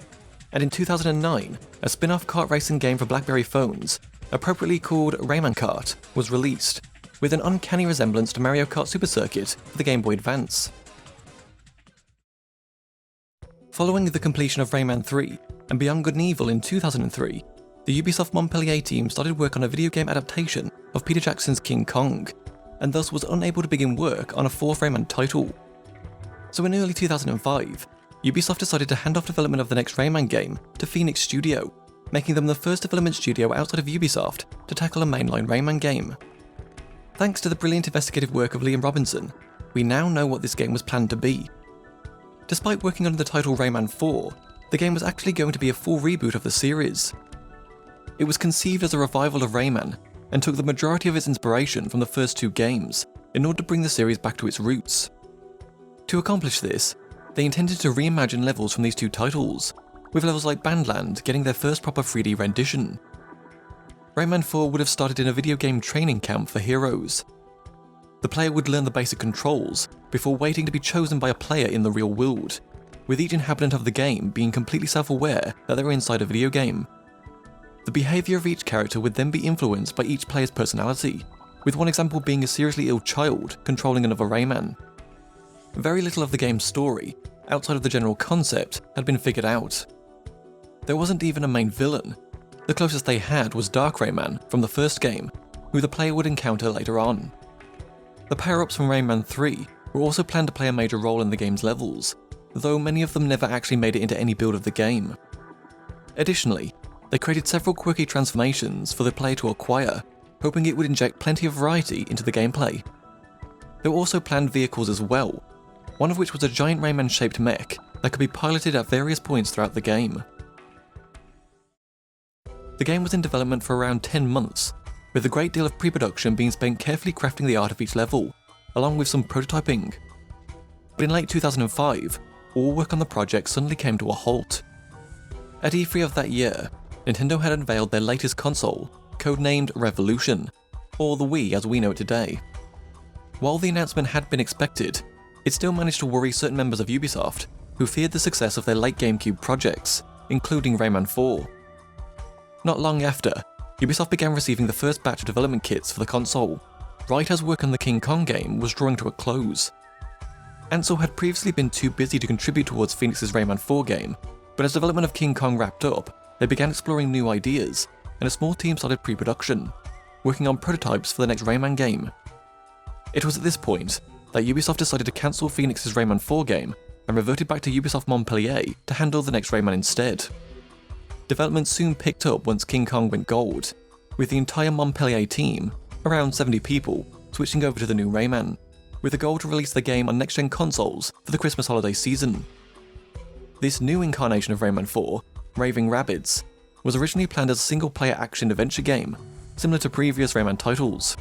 And in 2009, a spin-off kart racing game for BlackBerry phones, appropriately called Rayman Kart, was released, with an uncanny resemblance to Mario Kart Super Circuit for the Game Boy Advance. Following the completion of Rayman 3 and Beyond Good and Evil in 2003, the Ubisoft Montpellier team started work on a video game adaptation of Peter Jackson's King Kong, and thus was unable to begin work on a fourth Rayman title. So in early 2005, Ubisoft decided to hand off development of the next Rayman game to Phoenix Studio, making them the first development studio outside of Ubisoft to tackle a mainline Rayman game. Thanks to the brilliant investigative work of Liam Robinson, we now know what this game was planned to be. Despite working under the title Rayman 4, the game was actually going to be a full reboot of the series. It was conceived as a revival of Rayman, and took the majority of its inspiration from the first two games, in order to bring the series back to its roots. To accomplish this, they intended to reimagine levels from these two titles, with levels like Bandland getting their first proper 3D rendition. Rayman 4 would have started in a video game training camp for heroes. The player would learn the basic controls, before waiting to be chosen by a player in the real world, with each inhabitant of the game being completely self-aware that they're inside a video game. The behaviour of each character would then be influenced by each player's personality, with one example being a seriously ill child controlling another Rayman. Very little of the game's story, outside of the general concept, had been figured out. There wasn't even a main villain. The closest they had was Dark Rayman from the first game, who the player would encounter later on. The power-ups from Rayman 3 were also planned to play a major role in the game's levels, though many of them never actually made it into any build of the game. Additionally, they created several quirky transformations for the player to acquire, hoping it would inject plenty of variety into the gameplay. There were also planned vehicles as well, one of which was a giant Rayman-shaped mech that could be piloted at various points throughout the game. The game was in development for around 10 months, with a great deal of pre-production being spent carefully crafting the art of each level, along with some prototyping. But in late 2005, all work on the project suddenly came to a halt. At E3 of that year, Nintendo had unveiled their latest console, codenamed Revolution, or the Wii as we know it today. While the announcement had been expected, it still managed to worry certain members of Ubisoft, who feared the success of their late GameCube projects, including Rayman 4. Not long after, Ubisoft began receiving the first batch of development kits for the console, right as work on the King Kong game was drawing to a close. Ansel had previously been too busy to contribute towards Phoenix's Rayman 4 game, but as development of King Kong wrapped up, they began exploring new ideas, and a small team started pre-production, working on prototypes for the next Rayman game. It was at this point that Ubisoft decided to cancel Phoenix's Rayman 4 game and reverted back to Ubisoft Montpellier to handle the next Rayman instead. Development soon picked up once King Kong went gold, with the entire Montpellier team, around 70 people, switching over to the new Rayman, with the goal to release the game on next-gen consoles for the Christmas holiday season. This new incarnation of Rayman 4, Raving Rabbids, was originally planned as a single-player action-adventure game, similar to previous Rayman titles.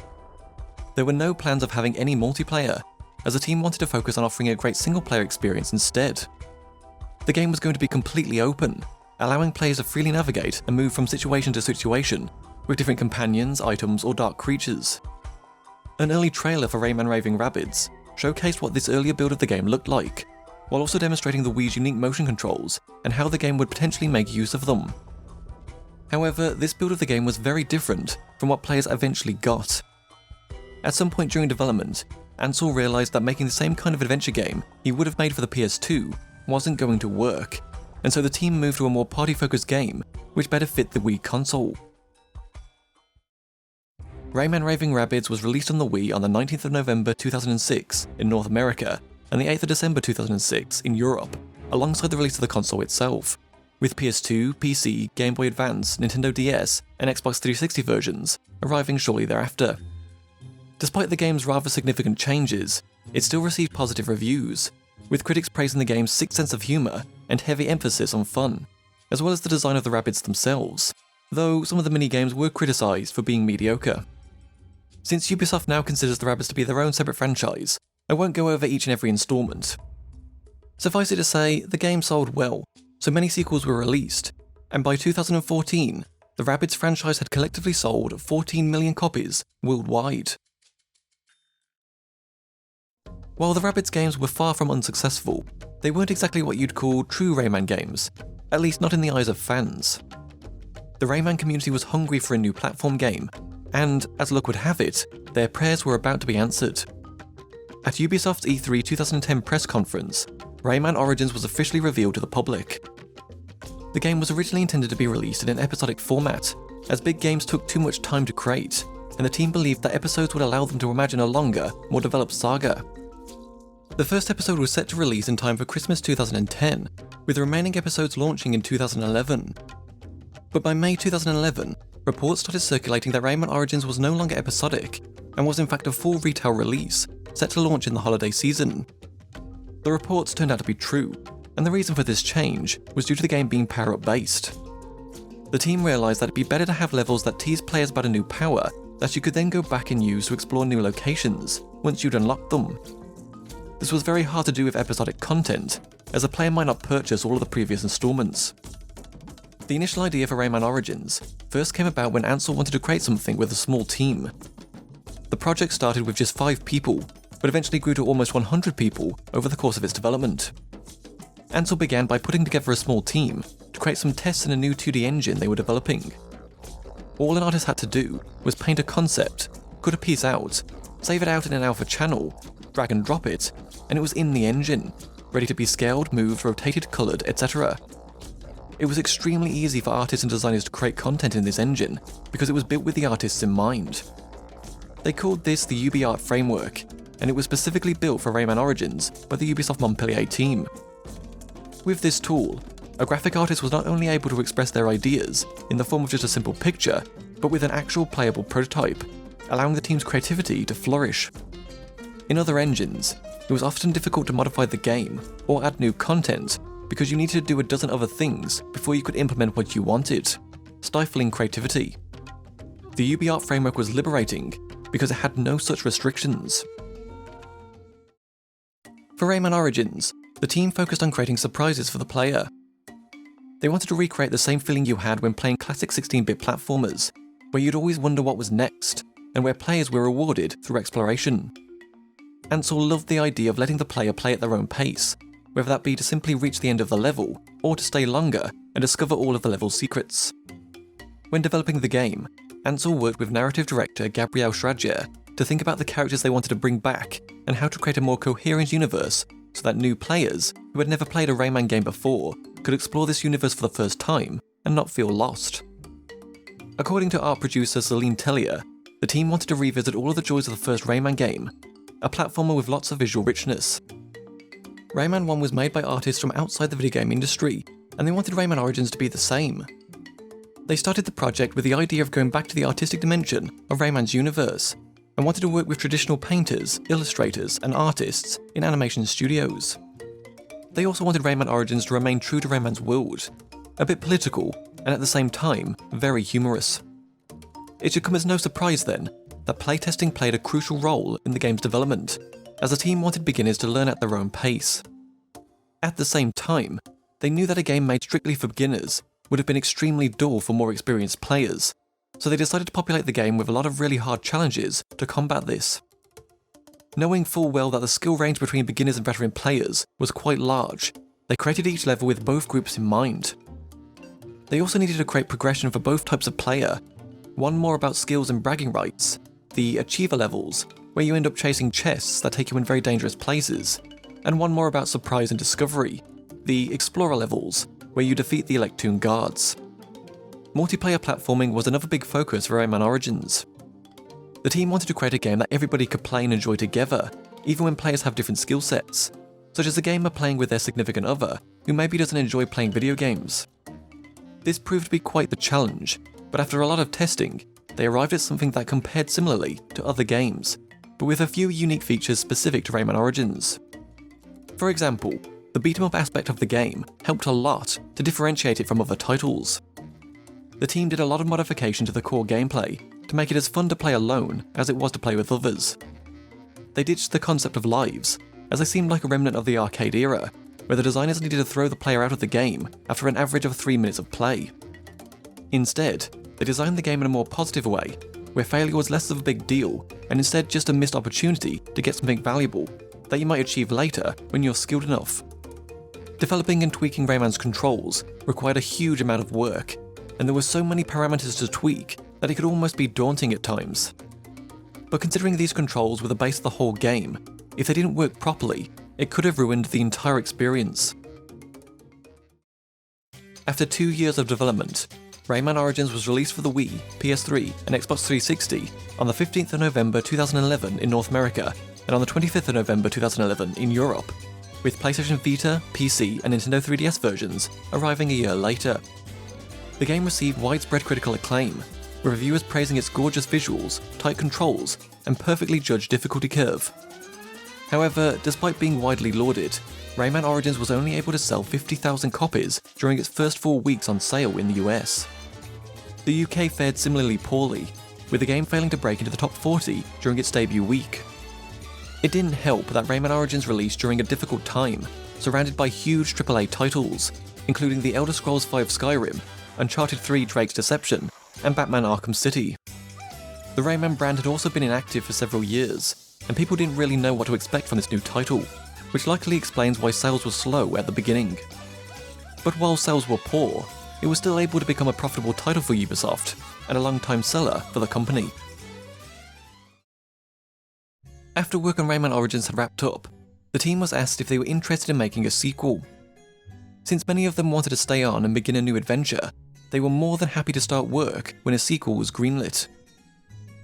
There were no plans of having any multiplayer, as the team wanted to focus on offering a great single-player experience instead. The game was going to be completely open, allowing players to freely navigate and move from situation to situation, with different companions, items, or dark creatures. An early trailer for Rayman Raving Rabbids showcased what this earlier build of the game looked like, while also demonstrating the Wii's unique motion controls and how the game would potentially make use of them. However, this build of the game was very different from what players eventually got. At some point during development, Ansel realised that making the same kind of adventure game he would have made for the PS2 wasn't going to work, and so the team moved to a more party-focused game which better fit the Wii console. Rayman Raving Rabbids was released on the Wii on the 19th of November 2006 in North America and the 8th of December 2006 in Europe, alongside the release of the console itself, with PS2, PC, Game Boy Advance, Nintendo DS, and Xbox 360 versions arriving shortly thereafter. Despite the game's rather significant changes, it still received positive reviews, with critics praising the game's sick sense of humour and heavy emphasis on fun, as well as the design of the Rabbids themselves, though some of the mini-games were criticised for being mediocre. Since Ubisoft now considers the Rabbids to be their own separate franchise, I won't go over each and every instalment. Suffice it to say, the game sold well, so many sequels were released, and by 2014, the Rabbids franchise had collectively sold 14 million copies worldwide. While the Rabbids games were far from unsuccessful, they weren't exactly what you'd call true Rayman games, at least not in the eyes of fans. The Rayman community was hungry for a new platform game, and, as luck would have it, their prayers were about to be answered. At Ubisoft's E3 2010 press conference, Rayman Origins was officially revealed to the public. The game was originally intended to be released in an episodic format, as big games took too much time to create, and the team believed that episodes would allow them to imagine a longer, more developed saga. The first episode was set to release in time for Christmas 2010, with the remaining episodes launching in 2011. But by May 2011, reports started circulating that Rayman Origins was no longer episodic, and was in fact a full retail release, set to launch in the holiday season. The reports turned out to be true, and the reason for this change was due to the game being power-up based. The team realised that it'd be better to have levels that tease players about a new power that you could then go back and use to explore new locations once you'd unlocked them. This was very hard to do with episodic content, as a player might not purchase all of the previous installments. The initial idea for Rayman Origins first came about when Ansel wanted to create something with a small team. The project started with just 5 people, but eventually grew to almost 100 people over the course of its development. Ansel began by putting together a small team to create some tests in a new 2D engine they were developing. All an artist had to do was paint a concept, cut a piece out, save it out in an alpha channel, drag and drop it, and it was in the engine, ready to be scaled, moved, rotated, coloured, etc. It was extremely easy for artists and designers to create content in this engine, because it was built with the artists in mind. They called this the UbiArt framework, and it was specifically built for Rayman Origins by the Ubisoft Montpellier team. With this tool, a graphic artist was not only able to express their ideas in the form of just a simple picture, but with an actual playable prototype, allowing the team's creativity to flourish. In other engines, it was often difficult to modify the game or add new content because you needed to do a dozen other things before you could implement what you wanted, stifling creativity. The UbiArt framework was liberating because it had no such restrictions. For Rayman Origins, the team focused on creating surprises for the player. They wanted to recreate the same feeling you had when playing classic 16-bit platformers, where you'd always wonder what was next, and where players were rewarded through exploration. Ansel loved the idea of letting the player play at their own pace, whether that be to simply reach the end of the level, or to stay longer and discover all of the level's secrets. When developing the game, Ansel worked with narrative director Gabriel Schrager to think about the characters they wanted to bring back and how to create a more coherent universe so that new players, who had never played a Rayman game before, could explore this universe for the first time and not feel lost. According to art producer Celine Tellier, the team wanted to revisit all of the joys of the first Rayman game, a platformer with lots of visual richness. Rayman 1 was made by artists from outside the video game industry, and they wanted Rayman Origins to be the same. They started the project with the idea of going back to the artistic dimension of Rayman's universe, and wanted to work with traditional painters, illustrators, and artists in animation studios. They also wanted Rayman Origins to remain true to Rayman's world, a bit political, and at the same time, very humorous. It should come as no surprise then, that playtesting played a crucial role in the game's development, as the team wanted beginners to learn at their own pace. At the same time, they knew that a game made strictly for beginners would have been extremely dull for more experienced players, so they decided to populate the game with a lot of really hard challenges to combat this. Knowing full well that the skill range between beginners and veteran players was quite large, they created each level with both groups in mind. They also needed to create progression for both types of player, one more about skills and bragging rights, the Achiever levels, where you end up chasing chests that take you in very dangerous places, and one more about surprise and discovery, the Explorer levels, where you defeat the Electoon guards. Multiplayer platforming was another big focus for Rayman Origins. The team wanted to create a game that everybody could play and enjoy together, even when players have different skill sets, such as a gamer playing with their significant other, who maybe doesn't enjoy playing video games. This proved to be quite the challenge, but after a lot of testing, they arrived at something that compared similarly to other games, but with a few unique features specific to Rayman Origins. For example, the beat-em-up aspect of the game helped a lot to differentiate it from other titles. The team did a lot of modification to the core gameplay to make it as fun to play alone as it was to play with others. They ditched the concept of lives, as they seemed like a remnant of the arcade era, where the designers needed to throw the player out of the game after an average of 3 minutes of play. Instead, they designed the game in a more positive way, where failure was less of a big deal and instead just a missed opportunity to get something valuable that you might achieve later when you're skilled enough. Developing and tweaking Rayman's controls required a huge amount of work, and there were so many parameters to tweak that it could almost be daunting at times. But considering these controls were the base of the whole game, if they didn't work properly, it could have ruined the entire experience. After 2 years of development, Rayman Origins was released for the Wii, PS3, and Xbox 360 on the 15th of November 2011 in North America, and on the 25th of November 2011 in Europe, with PlayStation Vita, PC, and Nintendo 3DS versions arriving a year later. The game received widespread critical acclaim, with reviewers praising its gorgeous visuals, tight controls, and perfectly judged difficulty curve. However, despite being widely lauded, Rayman Origins was only able to sell 50,000 copies during its first 4 weeks on sale in the US. The UK fared similarly poorly, with the game failing to break into the top 40 during its debut week. It didn't help that Rayman Origins released during a difficult time, surrounded by huge AAA titles, including The Elder Scrolls V Skyrim, Uncharted 3 Drake's Deception, and Batman Arkham City. The Rayman brand had also been inactive for several years, and people didn't really know what to expect from this new title, which likely explains why sales were slow at the beginning. But while sales were poor, it was still able to become a profitable title for Ubisoft, and a long-time seller for the company. After work on Rayman Origins had wrapped up, the team was asked if they were interested in making a sequel. Since many of them wanted to stay on and begin a new adventure, they were more than happy to start work when a sequel was greenlit.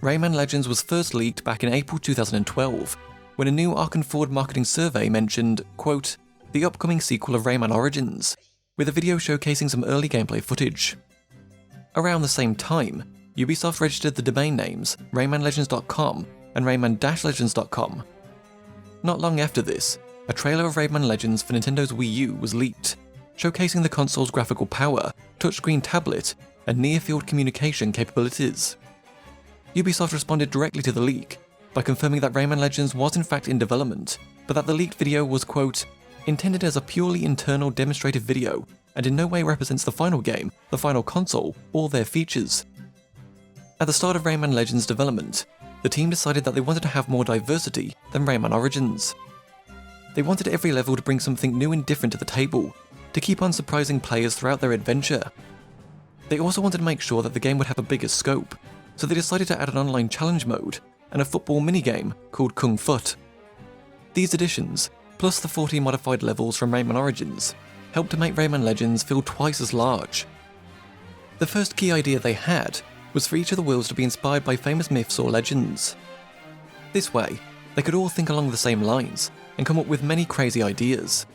Rayman Legends was first leaked back in April 2012, when a new Arkham Forward marketing survey mentioned, quote, the upcoming sequel of Rayman Origins, with a video showcasing some early gameplay footage. Around the same time, Ubisoft registered the domain names RaymanLegends.com and Rayman-Legends.com. Not long after this, a trailer of Rayman Legends for Nintendo's Wii U was leaked, showcasing the console's graphical power, touchscreen tablet, and near-field communication capabilities. Ubisoft responded directly to the leak by confirming that Rayman Legends was in fact in development, but that the leaked video was, quote, intended as a purely internal demonstrative video and in no way represents the final game, the final console, or their features. At the start of Rayman Legends development, the team decided that they wanted to have more diversity than Rayman Origins. They wanted every level to bring something new and different to the table, to keep on surprising players throughout their adventure. They also wanted to make sure that the game would have a bigger scope, so they decided to add an online challenge mode and a football minigame called Kung Foot. These additions, plus the 40 modified levels from Rayman Origins, helped to make Rayman Legends feel twice as large. The first key idea they had was for each of the worlds to be inspired by famous myths or legends. This way, They could all think along the same lines and come up with many crazy ideas.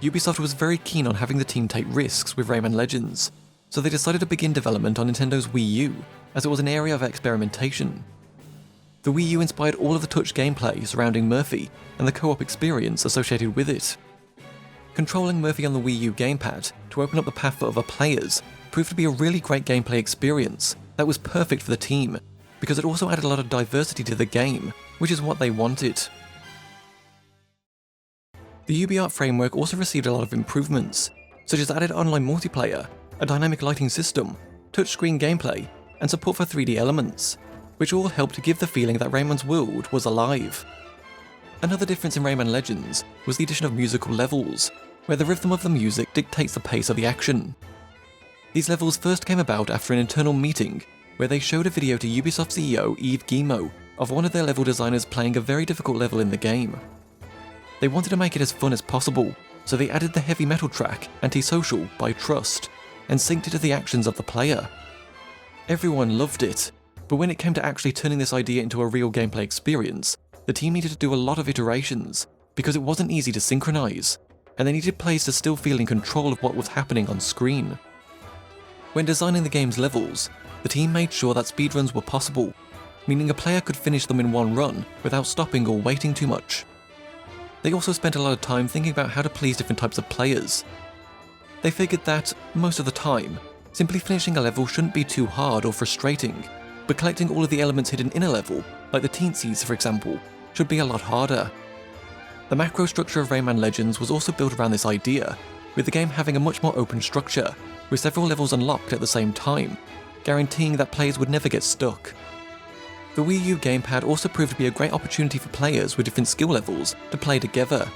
Ubisoft was very keen on having the team take risks with Rayman Legends, so they decided to begin development on Nintendo's Wii U, as it was an area of experimentation. The Wii U inspired all of the touch gameplay surrounding Murphy and the co-op experience associated with it. Controlling Murphy on the Wii U gamepad to open up the path for other players proved to be a really great gameplay experience that was perfect for the team, because it also added a lot of diversity to the game, which is what they wanted. The UbiArt framework also received a lot of improvements, such as added online multiplayer, a dynamic lighting system, touchscreen gameplay, and support for 3D elements, which all helped to give the feeling that Rayman's world was alive. Another difference in Rayman Legends was the addition of musical levels, where the rhythm of the music dictates the pace of the action. These levels first came about after an internal meeting, where they showed a video to Ubisoft CEO Yves Guillemot of one of their level designers playing a very difficult level in the game. They wanted to make it as fun as possible, so they added the heavy metal track Antisocial by Trust, and synced it to the actions of the player. Everyone loved it, but when it came to actually turning this idea into a real gameplay experience, the team needed to do a lot of iterations, because it wasn't easy to synchronize, and they needed players to still feel in control of what was happening on screen. When designing the game's levels, the team made sure that speedruns were possible, meaning a player could finish them in one run without stopping or waiting too much. They also spent a lot of time thinking about how to please different types of players. They figured that, most of the time, simply finishing a level shouldn't be too hard or frustrating, but collecting all of the elements hidden in a level, like the teensies for example, should be a lot harder. The macro structure of Rayman Legends was also built around this idea, with the game having a much more open structure, with several levels unlocked at the same time, guaranteeing that players would never get stuck. The Wii U gamepad also proved to be a great opportunity for players with different skill levels to play together.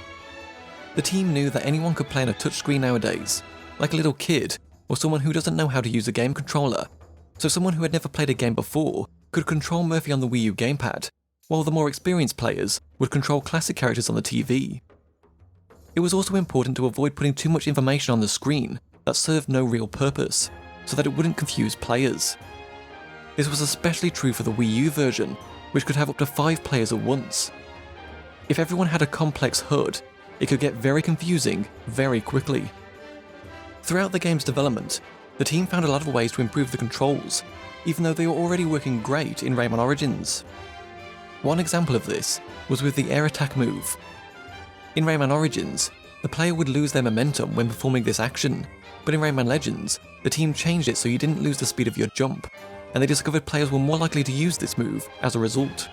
The team knew that anyone could play on a touchscreen nowadays, like a little kid or someone who doesn't know how to use a game controller, so someone who had never played a game before could control Murphy on the Wii U gamepad, while the more experienced players would control classic characters on the TV. It was also important to avoid putting too much information on the screen that served no real purpose, so that it wouldn't confuse players. This was especially true for the Wii U version, which could have up to 5 players at once. If everyone had a complex HUD, it could get very confusing very quickly. Throughout the game's development, the team found a lot of ways to improve the controls, even though they were already working great in Rayman Origins. One example of this was with the air attack move. In Rayman Origins, the player would lose their momentum when performing this action, but in Rayman Legends, the team changed it so you didn't lose the speed of your jump, and they discovered players were more likely to use this move as a result.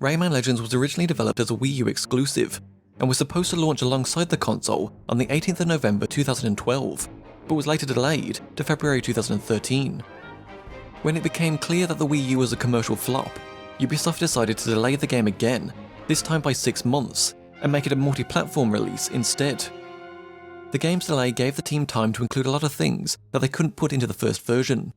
Rayman Legends was originally developed as a Wii U exclusive, and was supposed to launch alongside the console on the 18th of November 2012, but was later delayed to February 2013. When it became clear that the Wii U was a commercial flop, Ubisoft decided to delay the game again, this time by 6 months, and make it a multi-platform release instead. The game's delay gave the team time to include a lot of things that they couldn't put into the first version.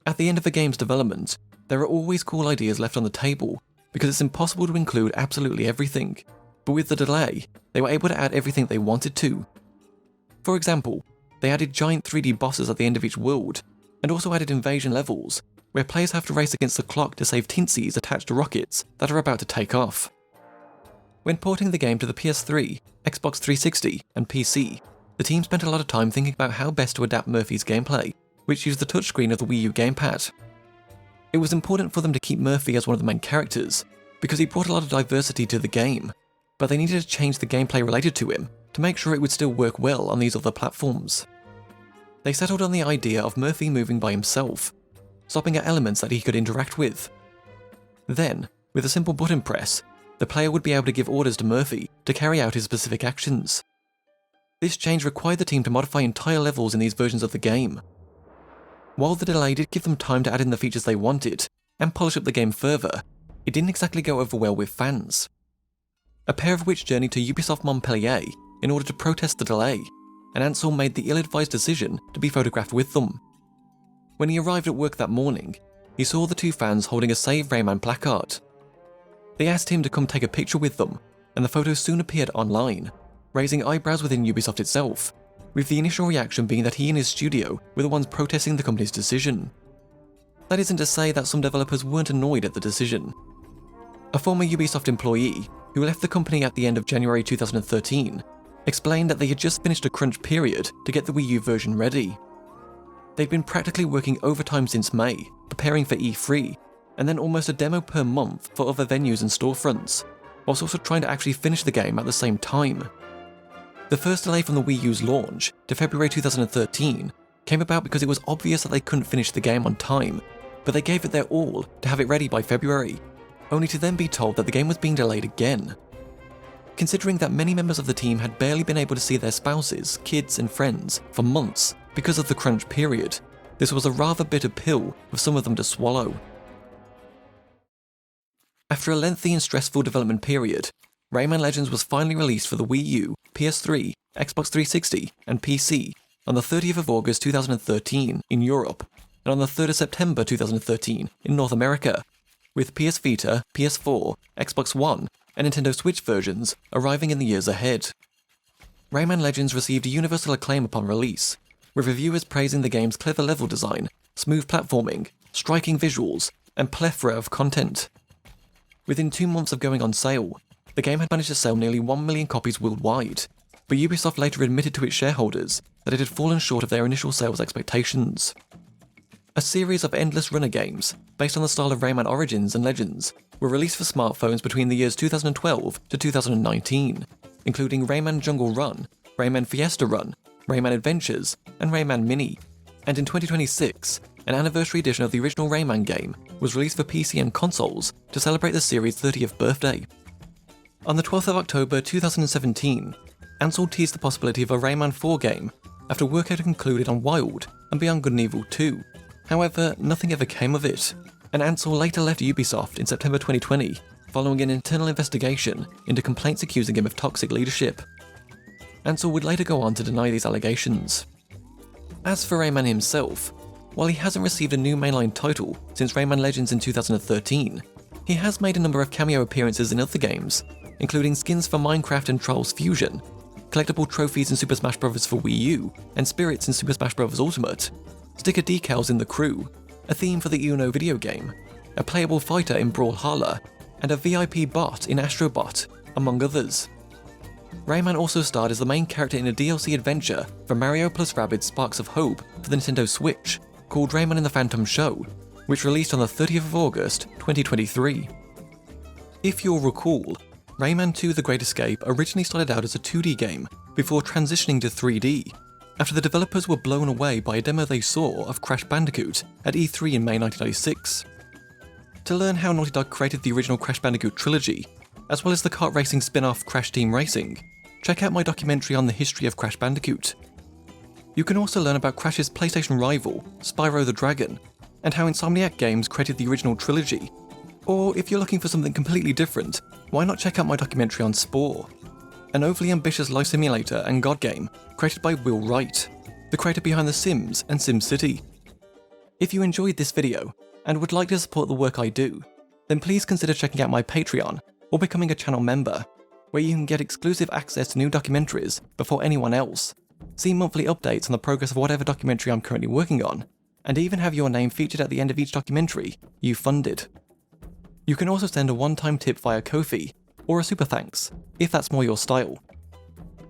At the end of a game's development, there are always cool ideas left on the table, because it's impossible to include absolutely everything, but with the delay, they were able to add everything they wanted to. For example, they added giant 3D bosses at the end of each world, and also added invasion levels, where players have to race against the clock to save teensies attached to rockets that are about to take off. When porting the game to the PS3, Xbox 360, and PC, the team spent a lot of time thinking about how best to adapt Murphy's gameplay, which used the touchscreen of the Wii U gamepad. It was important for them to keep Murphy as one of the main characters, because he brought a lot of diversity to the game, but they needed to change the gameplay related to him to make sure it would still work well on these other platforms. They settled on the idea of Murphy moving by himself, stopping at elements that he could interact with. Then, with a simple button press, the player would be able to give orders to Murphy to carry out his specific actions. This change required the team to modify entire levels in these versions of the game. While the delay did give them time to add in the features they wanted, and polish up the game further, it didn't exactly go over well with fans. A pair of which journeyed to Ubisoft Montpellier in order to protest the delay, and Ansel made the ill-advised decision to be photographed with them. When he arrived at work that morning, he saw the two fans holding a Save Rayman placard. They asked him to come take a picture with them, and the photos soon appeared online, raising eyebrows within Ubisoft itself, with the initial reaction being that he and his studio were the ones protesting the company's decision. That isn't to say that some developers weren't annoyed at the decision. A former Ubisoft employee, who left the company at the end of January 2013, explained that they had just finished a crunch period to get the Wii U version ready. They'd been practically working overtime since May, preparing for E3, and then almost a demo per month for other venues and storefronts, whilst also trying to actually finish the game at the same time. The first delay from the Wii U's launch to February 2013 came about because it was obvious that they couldn't finish the game on time, but they gave it their all to have it ready by February, only to then be told that the game was being delayed again. Considering that many members of the team had barely been able to see their spouses, kids and friends for months because of the crunch period, this was a rather bitter pill for some of them to swallow. After a lengthy and stressful development period, Rayman Legends was finally released for the Wii U, PS3, Xbox 360 and PC on the 30th of August 2013 in Europe, and on the 3rd of September 2013 in North America, with PS Vita, PS4, Xbox One and Nintendo Switch versions arriving in the years ahead. Rayman Legends received universal acclaim upon release, with reviewers praising the game's clever level design, smooth platforming, striking visuals, and plethora of content. Within 2 months of going on sale, the game had managed to sell nearly 1 million copies worldwide, but Ubisoft later admitted to its shareholders that it had fallen short of their initial sales expectations. A series of endless runner games, based on the style of Rayman Origins and Legends, were released for smartphones between the years 2012 to 2019, including Rayman Jungle Run, Rayman Fiesta Run, Rayman Adventures, and Rayman Mini, and in 2026, an anniversary edition of the original Rayman game was released for PC and consoles to celebrate the series' 30th birthday. On the 12th of October 2017, Ansel teased the possibility of a Rayman 4 game after work had concluded on Wild and Beyond Good and Evil 2. However, nothing ever came of it, and Ansel later left Ubisoft in September 2020 following an internal investigation into complaints accusing him of toxic leadership. Ansel would later go on to deny these allegations. As for Rayman himself, while he hasn't received a new mainline title since Rayman Legends in 2013, he has made a number of cameo appearances in other games, including skins for Minecraft and Trolls Fusion, collectible trophies in Super Smash Bros. For Wii U, and spirits in Super Smash Bros. Ultimate, sticker decals in The Crew, a theme for the Uno video game, a playable fighter in Brawlhalla, and a VIP bot in Astrobot, among others. Rayman also starred as the main character in a DLC adventure for Mario + Rabbids Sparks of Hope for the Nintendo Switch, called Rayman and the Phantom Show, which released on the 30th of August 2023. If you'll recall, Rayman 2 The Great Escape originally started out as a 2D game before transitioning to 3D, after the developers were blown away by a demo they saw of Crash Bandicoot at E3 in May 1996. To learn how Naughty Dog created the original Crash Bandicoot trilogy, as well as the kart racing spin-off Crash Team Racing, check out my documentary on the history of Crash Bandicoot. You can also learn about Crash's PlayStation rival, Spyro the Dragon, and how Insomniac Games created the original trilogy. Or if you're looking for something completely different, why not check out my documentary on Spore, an overly ambitious life simulator and god game created by Will Wright, the creator behind The Sims and SimCity. If you enjoyed this video and would like to support the work I do, then please consider checking out my Patreon or becoming a channel member, where you can get exclusive access to new documentaries before anyone else, see monthly updates on the progress of whatever documentary I'm currently working on, and even have your name featured at the end of each documentary you funded. You can also send a one-time tip via Ko-fi, or a super thanks, if that's more your style.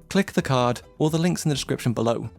Click the card or the links in the description below.